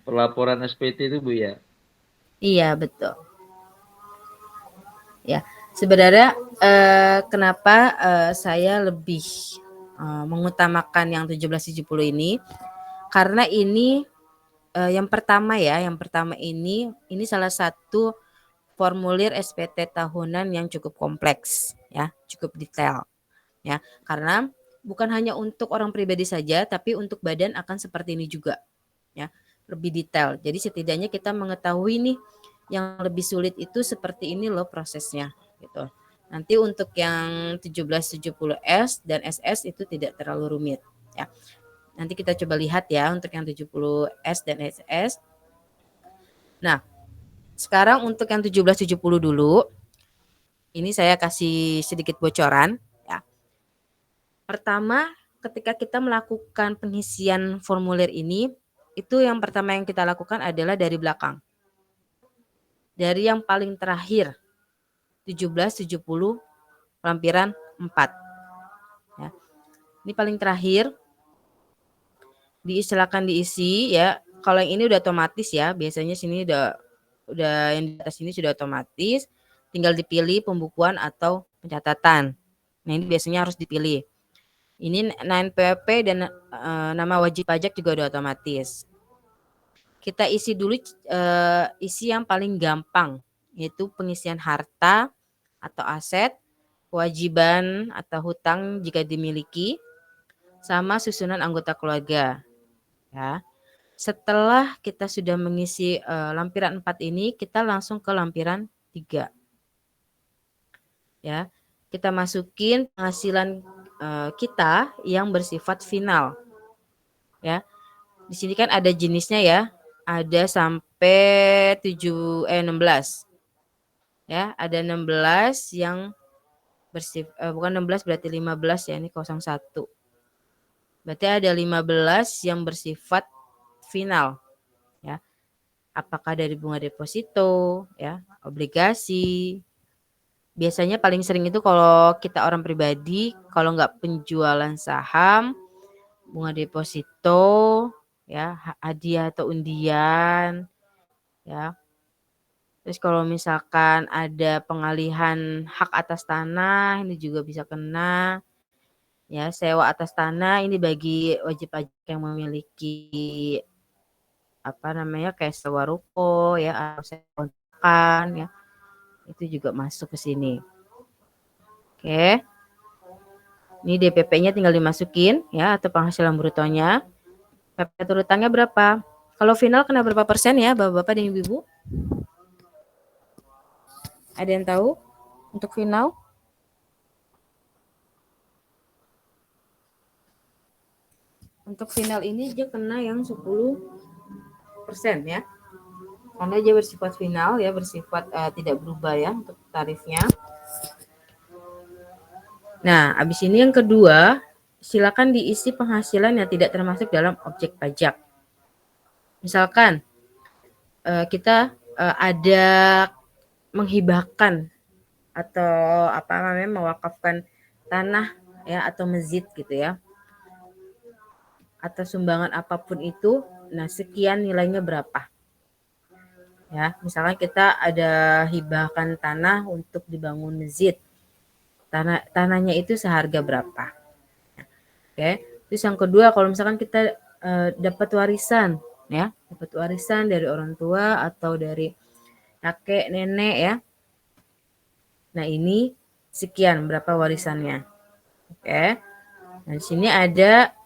pelaporan SPT itu Bu ya? Iya betul. Ya, sebenarnya kenapa saya lebih mengutamakan yang 1770 ini? Karena ini yang pertama ini salah satu formulir SPT tahunan yang cukup kompleks ya, cukup detail ya. Karena bukan hanya untuk orang pribadi saja, tapi untuk badan akan seperti ini juga ya, lebih detail. Jadi setidaknya kita mengetahui nih yang lebih sulit itu seperti ini loh prosesnya gitu. Nanti untuk yang 1770S dan SS itu tidak terlalu rumit ya. Nanti kita coba lihat ya untuk yang 70S dan SS. Nah, sekarang untuk yang 1770 dulu. Ini saya kasih sedikit bocoran ya. Pertama, ketika kita melakukan pengisian formulir ini, itu yang pertama yang kita lakukan adalah dari belakang. Dari yang paling terakhir 1770 lampiran 4 ya. Ini paling terakhir, silakan diisi ya. Kalau yang ini udah otomatis ya, biasanya sini udah yang di atas ini sudah otomatis, tinggal dipilih pembukuan atau pencatatan. Nah ini biasanya harus dipilih. Ini 9PP dan nama wajib pajak juga udah otomatis. Kita isi dulu isi yang paling gampang, yaitu pengisian harta atau aset, kewajiban atau hutang jika dimiliki, sama susunan anggota keluarga. Ya. Setelah kita sudah mengisi lampiran 4 ini, kita langsung ke lampiran 3. Ya. Kita masukin penghasilan kita yang bersifat final. Ya. Di sini kan ada jenisnya ya. Ada sampai 16. Ya, ada 16 yang bukan 16 berarti 15 ya, ini 01. Berarti ada 15 yang bersifat final ya. Apakah dari bunga deposito ya, obligasi. Biasanya paling sering itu kalau kita orang pribadi, kalau nggak penjualan saham, bunga deposito ya, hadiah atau undian ya. Terus kalau misalkan ada pengalihan hak atas tanah, ini juga bisa kena. Ya, sewa atas tanah ini bagi wajib pajak yang memiliki kayak sewa ruko ya, atau sewa kontrakan ya. Itu juga masuk ke sini. Oke. Ini DPP-nya tinggal dimasukin ya, atau penghasilan brutonya. PP turutangnya berapa? Kalau final kena berapa persen ya, Bapak-bapak dan Ibu-ibu? Ada yang tahu untuk final? Untuk final ini dia kena yang 10% ya. Karena dia bersifat final ya, bersifat tidak berubah ya untuk tarifnya. Nah, habis ini yang kedua, silakan diisi penghasilan yang tidak termasuk dalam objek pajak. Misalkan kita ada menghibahkan atau apa namanya mewakafkan tanah ya atau masjid gitu ya, atau sumbangan apapun itu, nah sekian nilainya berapa ya. Misalkan kita ada hibahkan tanah untuk dibangun masjid, tanahnya itu seharga berapa. Oke. Terus yang kedua, kalau misalkan kita dapat warisan ya, dapat warisan dari orang tua atau dari kakek nenek ya, nah ini sekian berapa warisannya. Oke. Nah di sini ada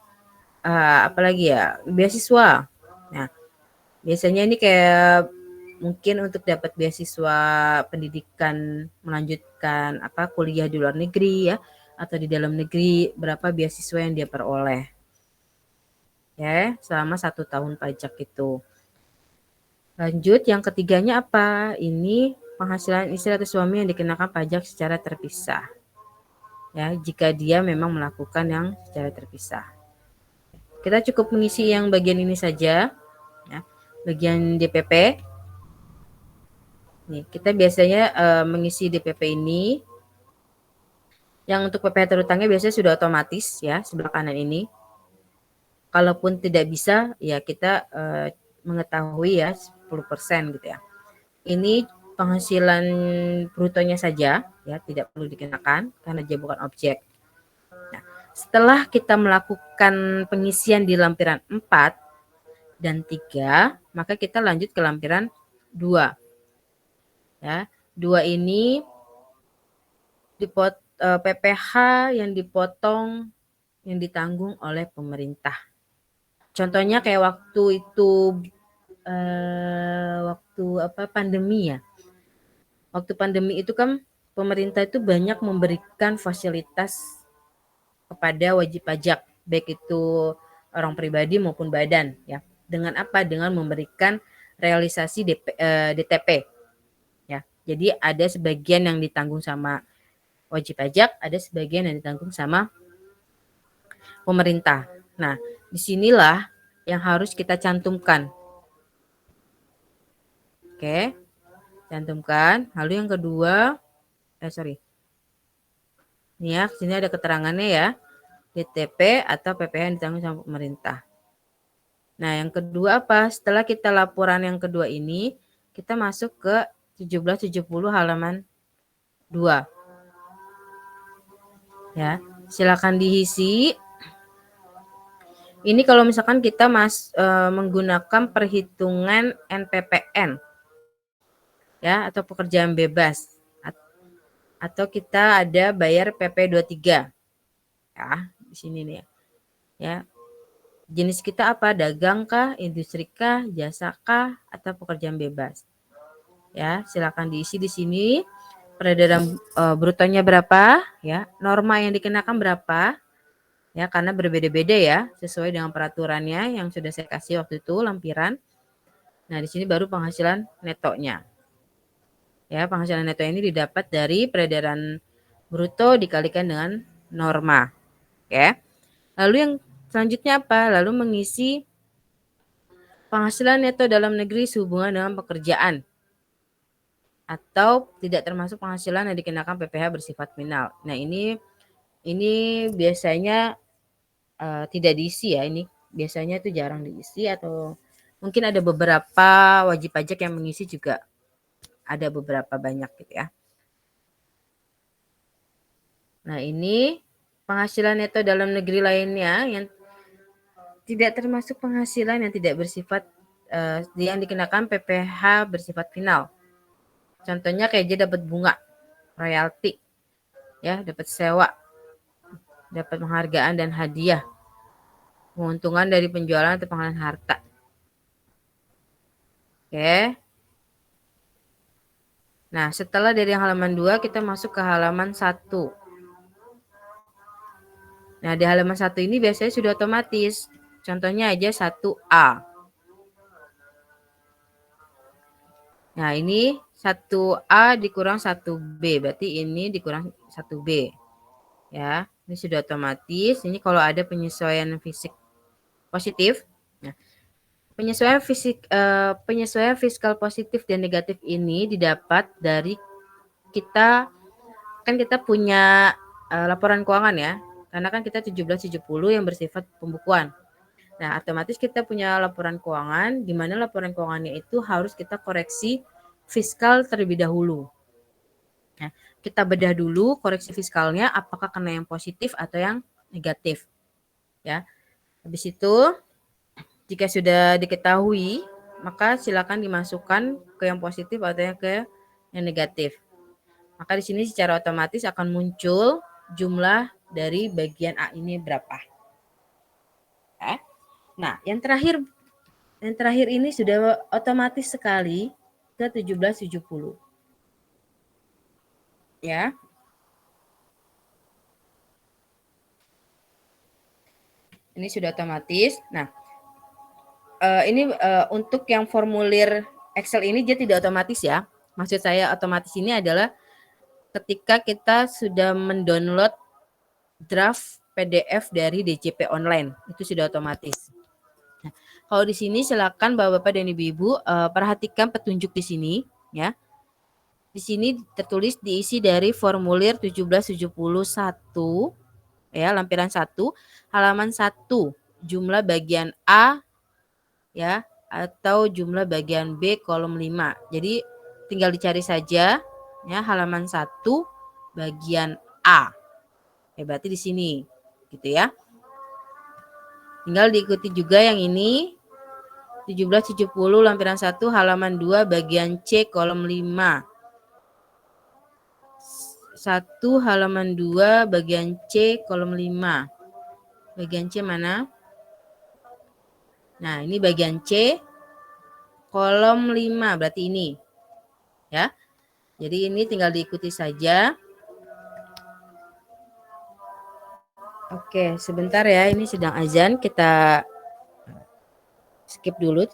apalagi ya, beasiswa. Nah biasanya ini kayak mungkin untuk dapat beasiswa pendidikan melanjutkan kuliah di luar negeri ya, atau di dalam negeri, berapa beasiswa yang dia peroleh ya selama 1 tahun pajak itu. Lanjut, yang ketiganya apa? Ini penghasilan istri atau suami yang dikenakan pajak secara terpisah ya, jika dia memang melakukan yang secara terpisah. Kita cukup mengisi yang bagian ini saja ya, bagian DPP. Nih, kita biasanya mengisi DPP ini. Yang untuk PPh terutangnya biasanya sudah otomatis ya, sebelah kanan ini. Kalaupun tidak bisa, ya kita mengetahui ya 10% gitu ya. Ini penghasilan brutonya saja ya, tidak perlu dikenakan karena dia bukan objek. Nah, setelah kita melakukan pengisian di lampiran 4 dan 3, maka kita lanjut ke lampiran 2. Ya, 2 ini PPh yang dipotong yang ditanggung oleh pemerintah. Contohnya kayak waktu itu pandemi ya. Waktu pandemi itu kan pemerintah itu banyak memberikan fasilitas kepada wajib pajak, baik itu orang pribadi maupun badan ya. Dengan apa? Dengan memberikan realisasi DTP. Ya. Jadi ada sebagian yang ditanggung sama wajib pajak, ada sebagian yang ditanggung sama pemerintah. Nah, disinilah yang harus kita cantumkan. Oke, cantumkan. Lalu yang kedua, ini ya, sini ada keterangannya ya, DTP atau PPh yang ditanggung sama pemerintah. Nah, yang kedua apa? Setelah kita laporan yang kedua ini, kita masuk ke 1770 halaman 2. Ya, silakan diisi. Ini kalau misalkan kita menggunakan perhitungan NPPN ya, atau pekerjaan bebas, atau kita ada bayar PP 23 ya, di sini nih ya. Jenis kita apa? Dagang kah, industri kah, jasa kah, atau pekerjaan bebas? Ya, silakan diisi di sini. Peredaran brutonya berapa ya, norma yang dikenakan berapa ya, karena berbeda-beda ya sesuai dengan peraturannya yang sudah saya kasih waktu itu lampiran. Nah, di sini baru penghasilan netonya. Ya, penghasilan neto ini didapat dari peredaran bruto dikalikan dengan norma. Oke. Lalu yang selanjutnya apa? Lalu mengisi penghasilan neto dalam negeri sehubungan dengan pekerjaan atau tidak termasuk penghasilan yang dikenakan PPh bersifat final. Nah, ini biasanya tidak diisi ya. Ini biasanya itu jarang diisi, atau mungkin ada beberapa wajib pajak yang mengisi juga, ada beberapa banyak gitu ya. Nah, ini penghasilan neto dalam negeri lainnya yang tidak termasuk penghasilan yang tidak bersifat yang dikenakan PPh bersifat final. Contohnya kayak dia dapat bunga, royalti, ya, dapat sewa, dapat penghargaan dan hadiah, keuntungan dari penjualan atau pengalihan harta. Oke. Nah, setelah dari halaman 2 kita masuk ke halaman 1. Nah, di halaman 1 ini biasanya sudah otomatis. Contohnya aja 1A. Nah, ini 1A dikurang 1B, berarti ini dikurang 1B. Ya, ini sudah otomatis. Ini kalau ada penyesuaian fisik positif. Nah, penyesuaian fiskal positif dan negatif ini didapat dari kita punya laporan keuangan ya. Karena kan kita 1770 yang bersifat pembukuan. Nah, otomatis kita punya laporan keuangan, di mana laporan keuangannya itu harus kita koreksi fiskal terlebih dahulu. Nah, kita bedah dulu koreksi fiskalnya apakah kena yang positif atau yang negatif. Ya. Habis itu jika sudah diketahui, maka silakan dimasukkan ke yang positif atau yang negatif. Maka di sini secara otomatis akan muncul jumlah dari bagian A ini berapa. Ya. Nah, yang terakhir ini sudah otomatis sekali ke 1770. Ya. Ini sudah otomatis. Nah, ini untuk yang formulir Excel ini dia tidak otomatis ya. Maksud saya otomatis ini adalah ketika kita sudah mendownload draft PDF dari DJP online, itu sudah otomatis. Nah, kalau di sini silakan Bapak-bapak dan Ibu-ibu perhatikan petunjuk di sini ya. Di sini tertulis diisi dari formulir 1771 ya, lampiran 1, halaman 1, jumlah bagian A ya atau jumlah bagian B kolom 5. Jadi tinggal dicari saja ya halaman 1 bagian A. Berarti di sini gitu ya. Tinggal diikuti juga yang ini 1770 lampiran 1 halaman 2 bagian C kolom 5. 1 halaman 2 bagian C kolom 5. Bagian C mana? Nah, ini bagian C kolom 5 berarti ini. Ya. Jadi ini tinggal diikuti saja. Oke, sebentar ya, ini sedang azan, kita skip dulu.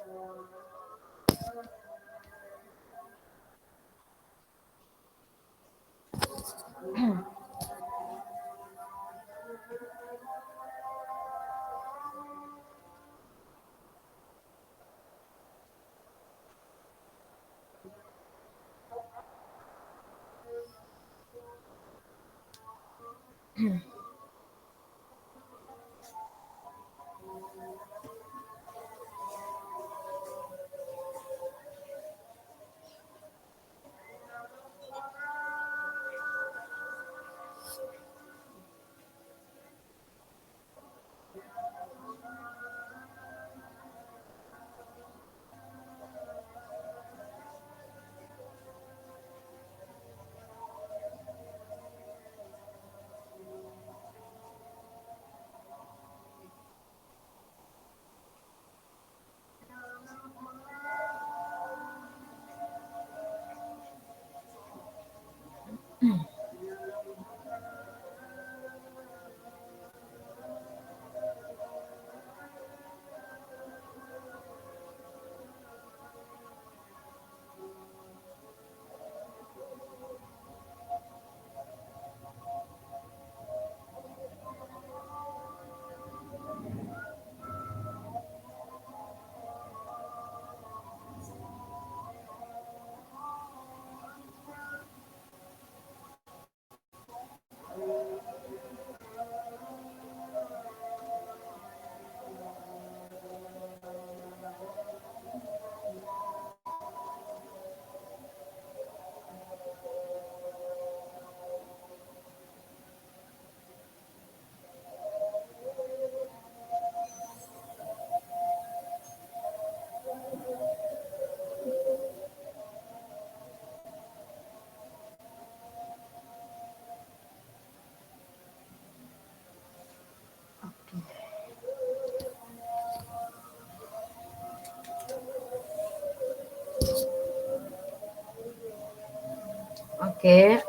Oke,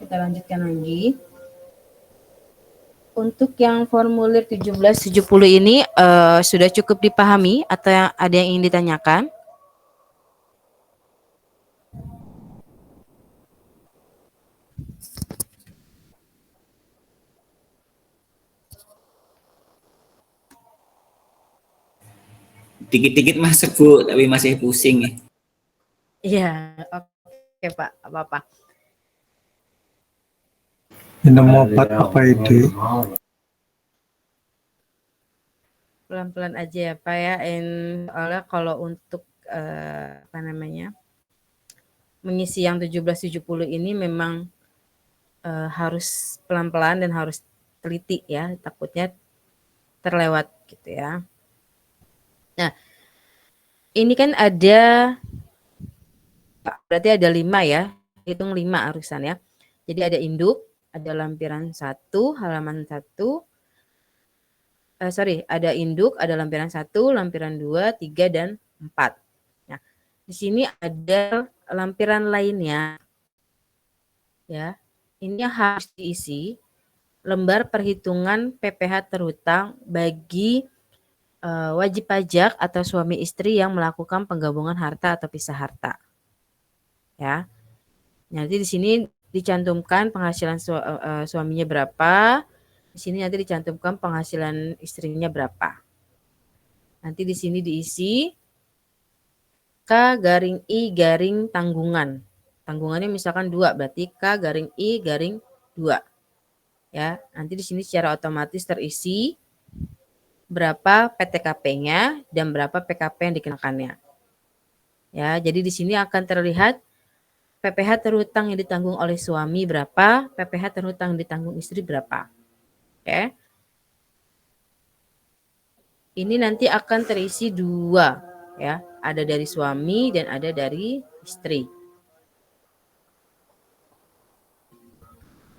kita lanjutkan lagi. Untuk yang formulir 1770 ini sudah cukup dipahami atau ada yang ingin ditanyakan? Dikit-dikit masuk Bu, tapi masih pusing ya. Iya, oke Pak, apa-apa. Minum obat apa itu? Pelan-pelan aja ya Pak ya. Soalnya kalau untuk mengisi yang 1770 ini memang harus pelan-pelan dan harus teliti ya, takutnya terlewat gitu ya. Nah, ini kan ada, berarti ada 5 ya, hitung 5 arusan ya. Jadi ada induk, ada lampiran 1, halaman 1, ada induk, ada lampiran 1, lampiran 2, 3, dan 4. Nah, di sini ada lampiran lainnya ya. Ini harus diisi lembar perhitungan PPh terhutang bagi wajib pajak atau suami istri yang melakukan penggabungan harta atau pisah harta. Ya. Nanti di sini dicantumkan penghasilan suaminya berapa, di sini nanti dicantumkan penghasilan istrinya berapa. Nanti di sini diisi K/I garing tanggungan. Tanggungannya misalkan 2, berarti K/I garing 2. Ya, nanti di sini secara otomatis terisi berapa PTKP-nya dan berapa PKP yang dikenakannya. Ya, jadi di sini akan terlihat PPh terhutang yang ditanggung oleh suami berapa, PPh terhutang yang ditanggung istri berapa. Oke. Ini nanti akan terisi 2 ya, ada dari suami dan ada dari istri.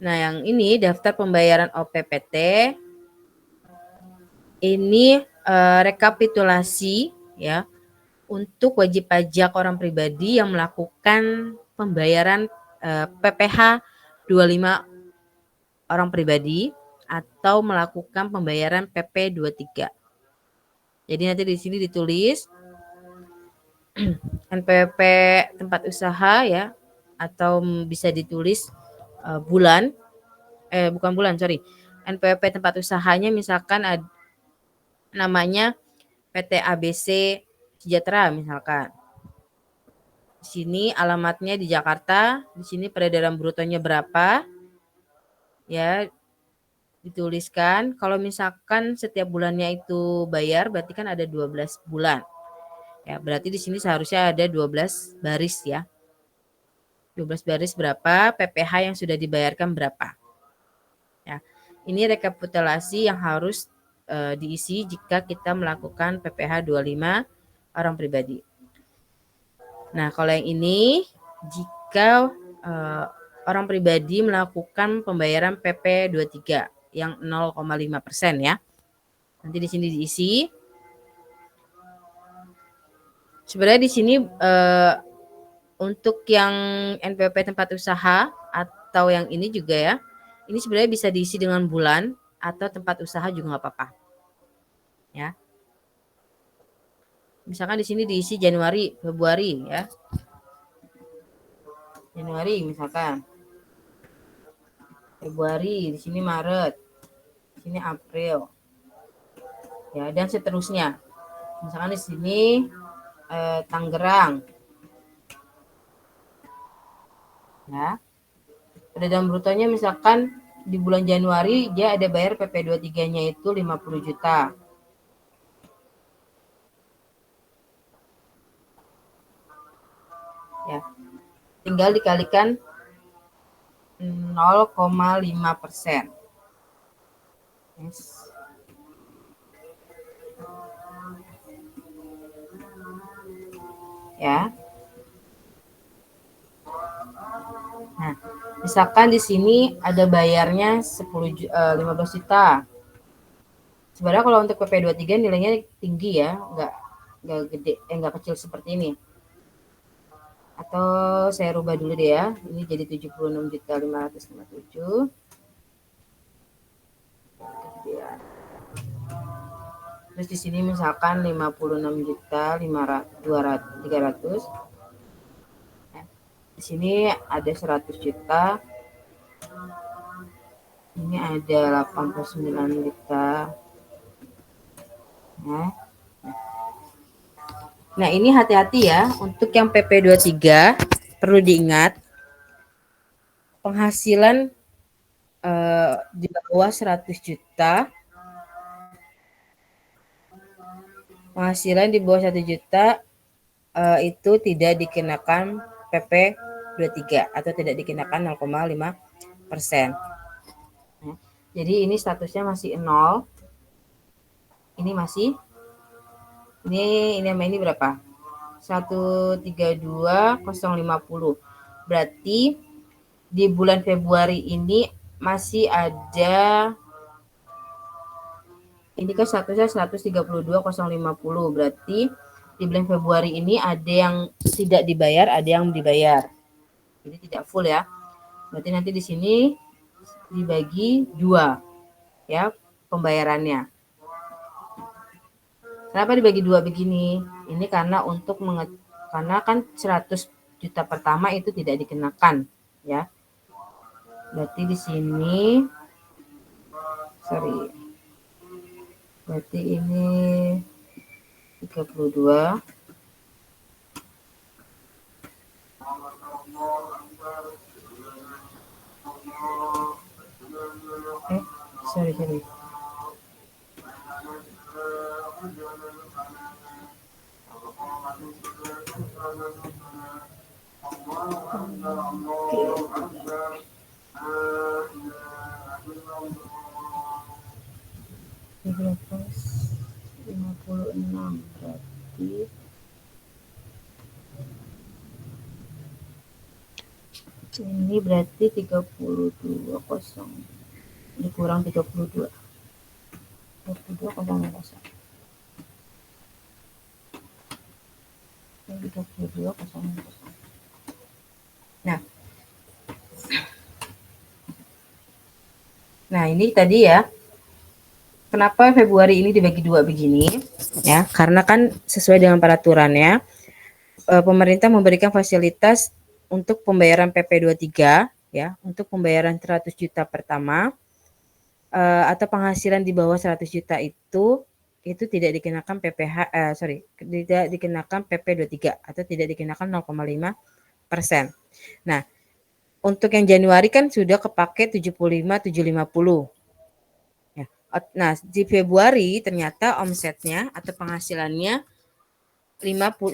Nah, yang ini daftar pembayaran OPPT ini rekapitulasi ya untuk wajib pajak orang pribadi yang melakukan pembayaran PPh 25 orang pribadi atau melakukan pembayaran PP 23. Jadi nanti di sini ditulis NPWP tempat usaha ya, atau bisa ditulis NPWP tempat usahanya misalkan namanya PT ABC Sejahtera misalkan. Di sini alamatnya di Jakarta, di sini peredaran brutonya berapa? Ya, dituliskan. Kalau misalkan setiap bulannya itu bayar, berarti kan ada 12 bulan. Ya, berarti di sini seharusnya ada 12 baris ya. 12 baris berapa, PPh yang sudah dibayarkan berapa. Ya, ini rekapitulasi yang harus diisi jika kita melakukan PPh 25 orang pribadi. Nah, kalau yang ini jika orang pribadi melakukan pembayaran PP 23 yang 0,5% ya. Nanti di sini diisi. Sebenarnya di sini untuk yang NPWP tempat usaha atau yang ini juga ya, ini sebenarnya bisa diisi dengan bulan atau tempat usaha juga nggak apa-apa. Ya. Misalkan di sini diisi Januari, Februari ya. Januari misalkan. Februari, di sini Maret, di sini April. Ya, dan seterusnya. Misalkan di sini Tangerang. Ya. Peredaran brutonya misalkan di bulan Januari dia ada bayar PP 23-nya itu 50 juta. Ya. Tinggal dikalikan 0,5%. Yes. Ya. Nah, misalkan di sini ada bayarnya 15 juta. Sebenarnya kalau untuk PP 23 nilainya tinggi ya, enggak gede, enggak kecil seperti ini. Atau saya rubah dulu deh ya. Ini jadi 76.557. Terus di sini misalkan 56.300. Di sini ada 100 juta. Ini ada 89 juta. Ya. Nah, ini hati-hati ya, untuk yang PP23 perlu diingat penghasilan di bawah 100 juta, penghasilan di bawah 1 juta itu tidak dikenakan PP 23 atau tidak dikenakan 0,5%. Jadi ini statusnya masih 0. Ini masih ini sama ini berapa? 132.050. Berarti di bulan Februari ini masih ada, ini kan statusnya 132.050. Berarti di bulan Februari ini ada yang tidak dibayar, ada yang dibayar. Jadi tidak full ya. Berarti nanti di sini dibagi 2 ya pembayarannya. Kenapa dibagi 2 begini? Ini karena karena kan 100 juta pertama itu tidak dikenakan ya. Berarti di sini berarti ini 32. Sorry. Berarti ini berarti 32,0 dikurang 32. 32,0. 32,0. Nah, ini tadi ya. Kenapa Februari ini dibagi 2 begini? Ya, karena kan sesuai dengan peraturannya pemerintah memberikan fasilitas untuk pembayaran PP23 ya, untuk pembayaran 100 juta pertama atau penghasilan di bawah 100 juta itu tidak dikenakan tidak dikenakan PP23 atau tidak dikenakan 0,5%. Nah, untuk yang Januari kan sudah kepake 75.750. Ya. Nah, di Februari ternyata omsetnya atau penghasilannya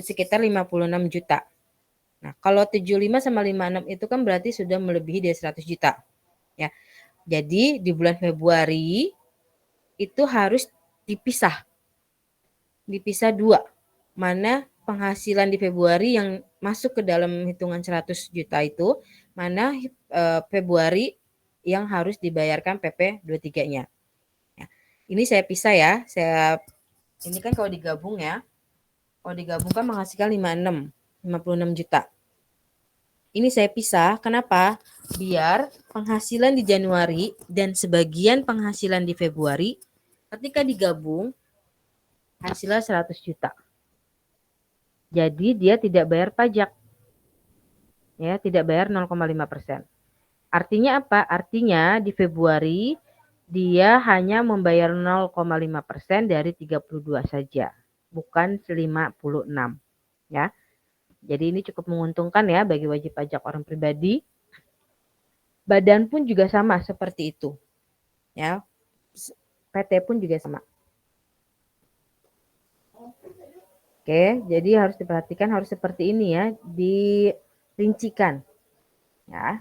sekitar 56 juta. Nah, kalau 75 sama 56 itu kan berarti sudah melebihi dari 100 juta. Ya. Jadi di bulan Februari itu harus dipisah 2. Mana penghasilan di Februari yang masuk ke dalam hitungan 100 juta itu, mana Februari yang harus dibayarkan PP23-nya. Ya. Ini saya pisah ya. Ini kan kalau digabung ya. Kalau digabungkan menghasilkan 56 juta. Ini saya pisah, kenapa? Biar penghasilan di Januari dan sebagian penghasilan di Februari ketika digabung hasilnya 100 juta. Jadi dia tidak bayar pajak. Ya, tidak bayar 0,5%. Artinya apa? Artinya di Februari dia hanya membayar 0,5% dari 32 saja, bukan 56, ya. Jadi ini cukup menguntungkan ya bagi wajib pajak orang pribadi. Badan pun juga sama seperti itu. Ya. PT pun juga sama. Oke, jadi harus diperhatikan, harus seperti ini ya, dirincikan. Ya.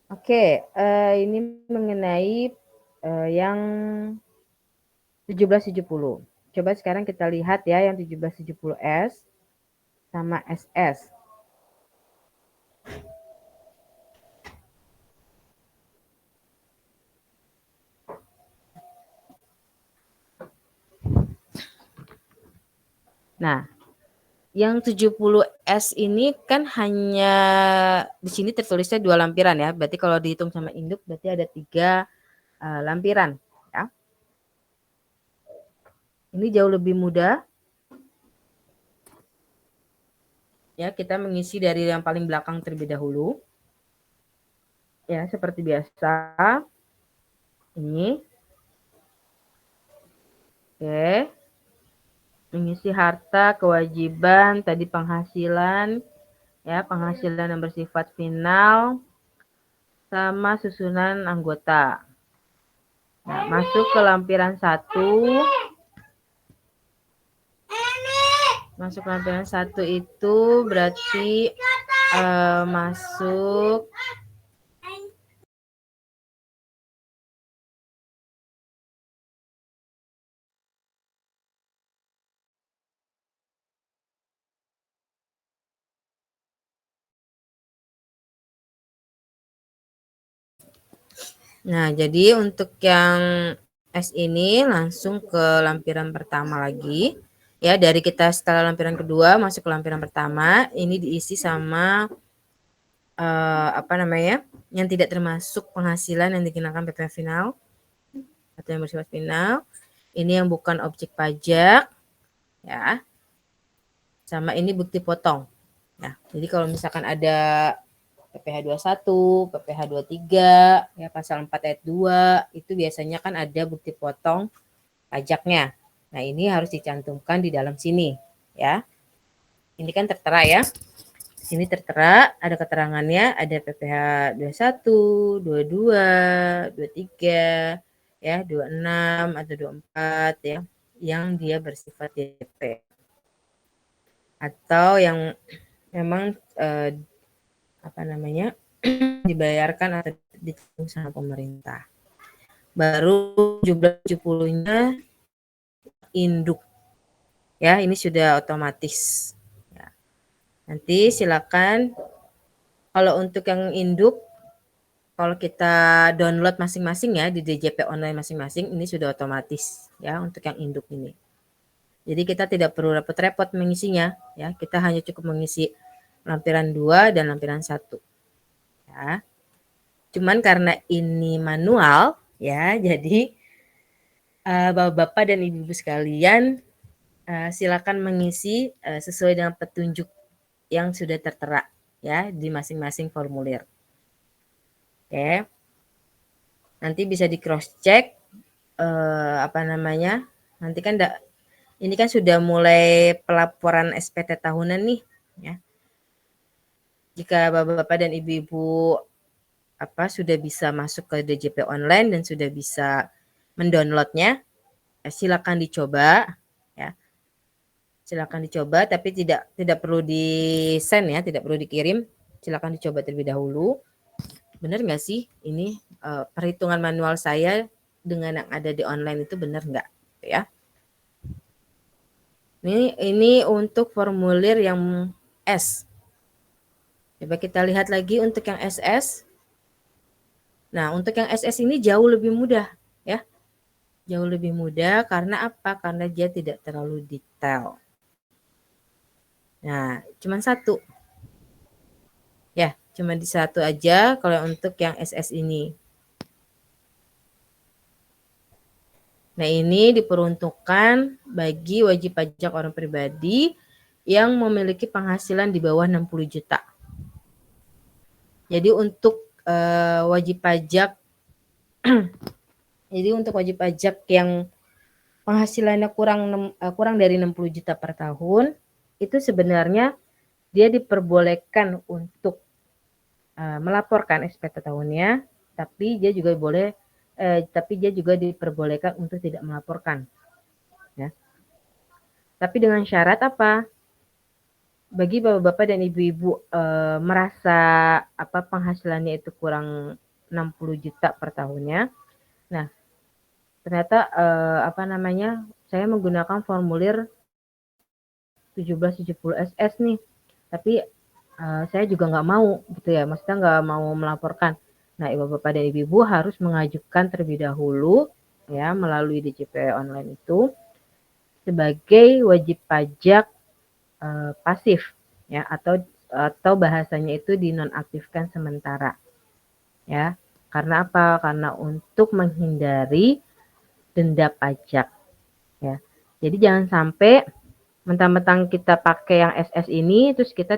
Oke, ini mengenai yang 1770. Coba sekarang kita lihat ya yang 1770S sama SS. Nah, yang 70S ini kan hanya di sini tertulisnya 2 lampiran ya. Berarti kalau dihitung sama induk berarti ada 3 lampiran ya. Ini jauh lebih mudah. Ya, kita mengisi dari yang paling belakang terlebih dahulu. Ya, seperti biasa. Ini. Oke. Mengisi harta, kewajiban, tadi penghasilan, ya, penghasilan yang bersifat final, sama susunan anggota. Nah, masuk ke lampiran 1. Masuk ke lampiran 1 itu berarti masuk Nah, jadi untuk yang S ini langsung ke lampiran pertama lagi. Ya, dari kita setelah lampiran kedua masuk ke lampiran pertama, ini diisi sama yang tidak termasuk penghasilan yang dikenakan PPh final atau yang bersifat final. Ini yang bukan objek pajak, ya. Sama ini bukti potong. Ya, jadi kalau misalkan ada PPh 21, PPh 23, ya pasal 4 ayat 2, itu biasanya kan ada bukti potong pajaknya. Nah, ini harus dicantumkan di dalam sini, ya. Ini kan tertera ya. Sini tertera, ada keterangannya, ada PPh 21, 22, 23, ya, 26 atau 24 ya, yang dia bersifat DP. Atau yang memang dibayarkan atau ditanggung sama pemerintah. Baru 1770-nya induk. Ya, ini sudah otomatis. Ya. Nanti silakan kalau untuk yang induk, kalau kita download masing-masing ya di DJP online masing-masing, ini sudah otomatis ya untuk yang induk ini. Jadi kita tidak perlu repot-repot mengisinya ya. Kita hanya cukup mengisi lampiran 2 dan lampiran 1. Ya. Cuman karena ini manual ya, jadi Bapak-bapak dan Ibu-ibu sekalian silakan mengisi sesuai dengan petunjuk yang sudah tertera ya di masing-masing formulir. Oke. Nanti bisa di cross check nanti kan ini kan sudah mulai pelaporan SPT tahunan nih ya. Jika Bapak-bapak dan Ibu-ibu sudah bisa masuk ke DJP online dan sudah bisa mendownloadnya, silakan dicoba ya. Silakan dicoba tapi tidak perlu di-send ya, tidak perlu dikirim. Silakan dicoba terlebih dahulu. Benar nggak sih ini perhitungan manual saya dengan yang ada di online itu benar nggak ya? Ini untuk formulir yang S. Coba kita lihat lagi untuk yang SS. Nah, untuk yang SS ini jauh lebih mudah ya. Jauh lebih mudah karena apa? Karena dia tidak terlalu detail. Nah, cuma satu. Ya, cuma di satu aja kalau untuk yang SS ini. Nah, ini diperuntukkan bagi wajib pajak orang pribadi yang memiliki penghasilan di bawah 60 juta. Jadi untuk wajib pajak yang penghasilannya kurang dari 60 juta per tahun, itu sebenarnya dia diperbolehkan untuk melaporkan SPT tahunnya, tapi dia juga diperbolehkan untuk tidak melaporkan. Ya. Tapi dengan syarat apa? Bagi bapak-bapak dan ibu-ibu merasa penghasilannya itu kurang 60 juta per tahunnya. Nah, ternyata saya menggunakan formulir 1770 SS nih. Tapi saya juga nggak mau gitu ya, maksudnya nggak mau melaporkan. Nah, bapak-bapak dan ibu-ibu harus mengajukan terlebih dahulu ya melalui DJP online itu sebagai wajib pajak pasif ya atau bahasanya itu dinonaktifkan sementara ya. Karena apa? Karena untuk menghindari denda pajak ya. Jadi jangan sampai mentang-mentang kita pakai yang SS ini terus kita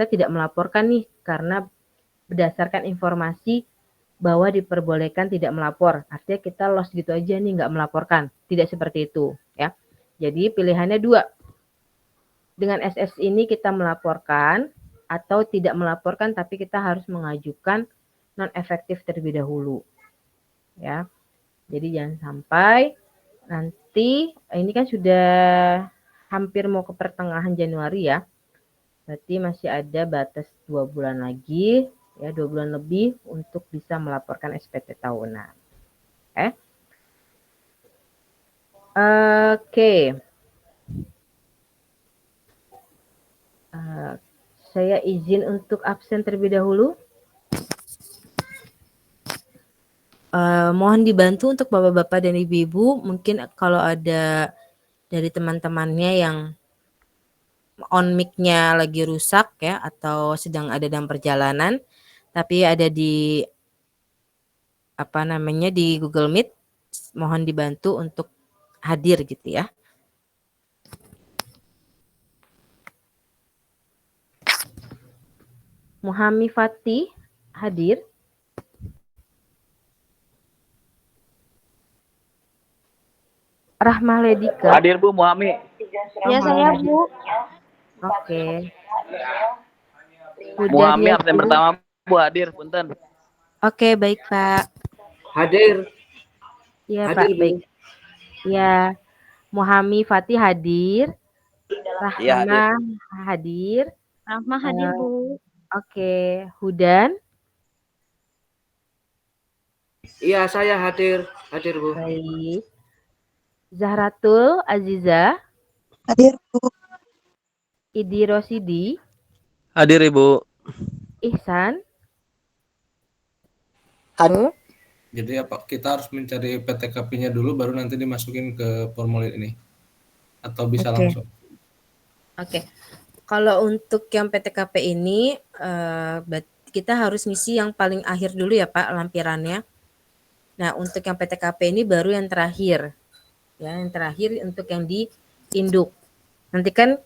tidak melaporkan nih karena berdasarkan informasi bahwa diperbolehkan tidak melapor. Artinya kita loss gitu aja nih nggak melaporkan. Tidak seperti itu ya. Jadi pilihannya 2. Dengan SS ini kita melaporkan atau tidak melaporkan tapi kita harus mengajukan non efektif terlebih dahulu. Ya. Jadi jangan sampai nanti ini kan sudah hampir mau ke pertengahan Januari ya. Berarti masih ada batas 2 bulan lagi ya, 2 bulan lebih untuk bisa melaporkan SPT tahunan. Oke. Saya izin untuk absen terlebih dahulu. Mohon dibantu untuk bapak-bapak dan ibu-ibu, mungkin kalau ada dari teman-temannya yang on mic-nya lagi rusak ya atau sedang ada dalam perjalanan tapi ada di di Google Meet, mohon dibantu untuk hadir gitu ya. Muhammad Fatih hadir. Rahmah Ledika. Hadir Bu Muhammad. Ya saya Bu. Oke. Muhammad absen pertama Bu hadir, punten. Oke, baik Pak. Hadir. Iya Hadir, Pak, baik. Ya, Muhammad Fatih hadir. Iya, Rahmah hadir. Rahmah hadir Bu. Oke, Hudan. Iya, saya hadir. Hadir Bu. Baik. Zahratul Aziza. Hadir Bu. Idi Rosidi. Hadir Ibu. Ihsan. Hadir. Jadi apa kita harus mencari PTKP-nya dulu baru nanti dimasukin ke formulir ini atau bisa Oke. langsung? Oke. Kalau untuk yang PTKP ini kita harus ngisi yang paling akhir dulu ya Pak lampirannya. Nah, untuk yang PTKP ini baru yang terakhir. Ya, yang terakhir untuk yang di induk. Nanti kan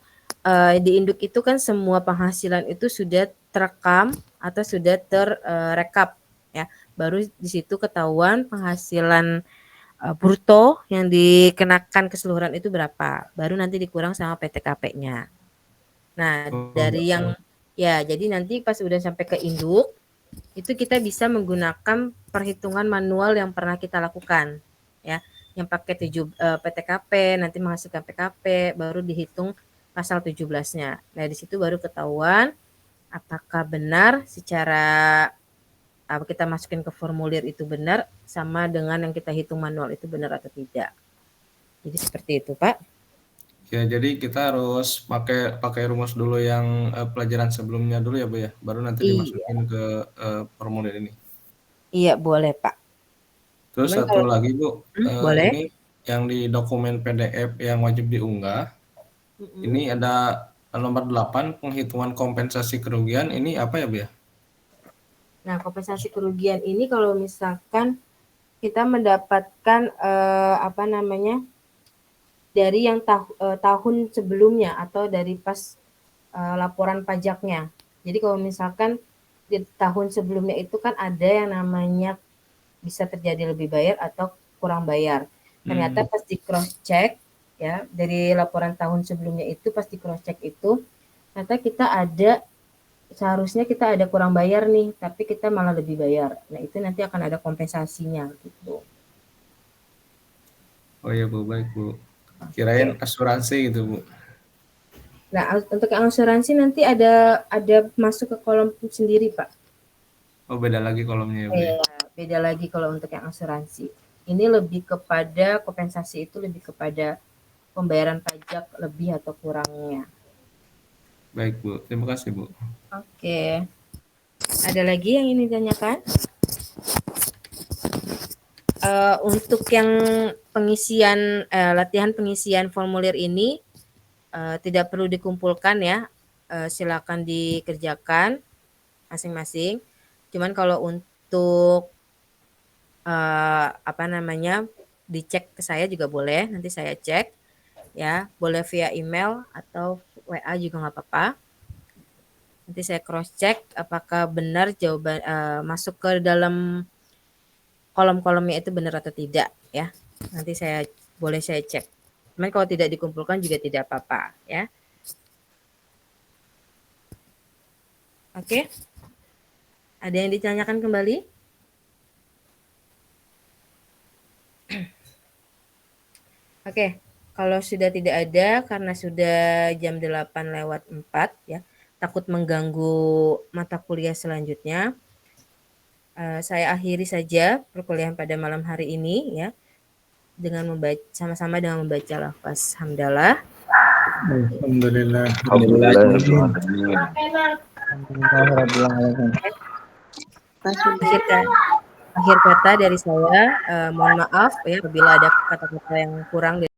di induk itu kan semua penghasilan itu sudah terekam atau sudah terrekap ya. Baru di situ ketahuan penghasilan bruto yang dikenakan keseluruhan itu berapa. Baru nanti dikurang sama PTKP-nya. Nah, dari yang ya jadi nanti pas udah sampai ke induk itu kita bisa menggunakan perhitungan manual yang pernah kita lakukan ya. Yang pakai PTKP nanti menghasilkan PKP baru dihitung pasal 17-nya. Nah, di situ baru ketahuan apakah benar secara kita masukin ke formulir itu benar sama dengan yang kita hitung manual itu benar atau tidak. Jadi seperti itu, Pak. Ya, jadi kita harus pakai rumus dulu yang pelajaran sebelumnya dulu ya, Bu ya. Baru nanti dimasukin ke formulir ini. Iya, boleh, Pak. Terus satu lagi Bu, boleh. ini yang di dokumen PDF yang wajib diunggah. Ini ada nomor 8 penghitungan kompensasi kerugian. Ini apa ya Bu ya? Nah, kompensasi kerugian ini kalau misalkan kita mendapatkan dari yang tahun sebelumnya atau dari pas laporan pajaknya. Jadi kalau misalkan di tahun sebelumnya itu kan ada yang namanya bisa terjadi lebih bayar atau kurang bayar. Ternyata pas di cross check ya dari laporan tahun sebelumnya itu pas di cross check itu ternyata seharusnya kita ada kurang bayar nih, tapi kita malah lebih bayar. Nah, itu nanti akan ada kompensasinya gitu. Oh iya Bu, baik Bu. Kirain asuransi gitu Bu. Nah, untuk asuransi nanti ada masuk ke kolom sendiri Pak. Oh, beda lagi kolomnya ya Bu. Iya, beda lagi kalau untuk yang asuransi. Ini lebih kepada kompensasi itu lebih kepada pembayaran pajak lebih atau kurangnya. Baik Bu, terima kasih Bu. Oke. Ada lagi yang ingin ditanyakan? Untuk yang pengisian latihan pengisian formulir ini tidak perlu dikumpulkan ya, silakan dikerjakan masing-masing. Cuman kalau untuk dicek ke saya juga boleh, nanti saya cek ya, boleh via email atau WA juga nggak apa-apa. Nanti saya cross check apakah benar jawaban masuk ke dalam kolom-kolomnya itu benar atau tidak ya. Nanti saya cek. Cuman kalau tidak dikumpulkan juga tidak apa-apa ya. Oke. Ada yang ditanyakan kembali? Oke, kalau sudah tidak ada karena sudah jam 8:04 ya, takut mengganggu mata kuliah selanjutnya. Saya akhiri saja perkuliahan pada malam hari ini ya, dengan sama-sama dengan membaca lafaz hamdalah. Alhamdulillah. Akhir kata dari saya, mohon maaf ya apabila ada kata-kata yang kurang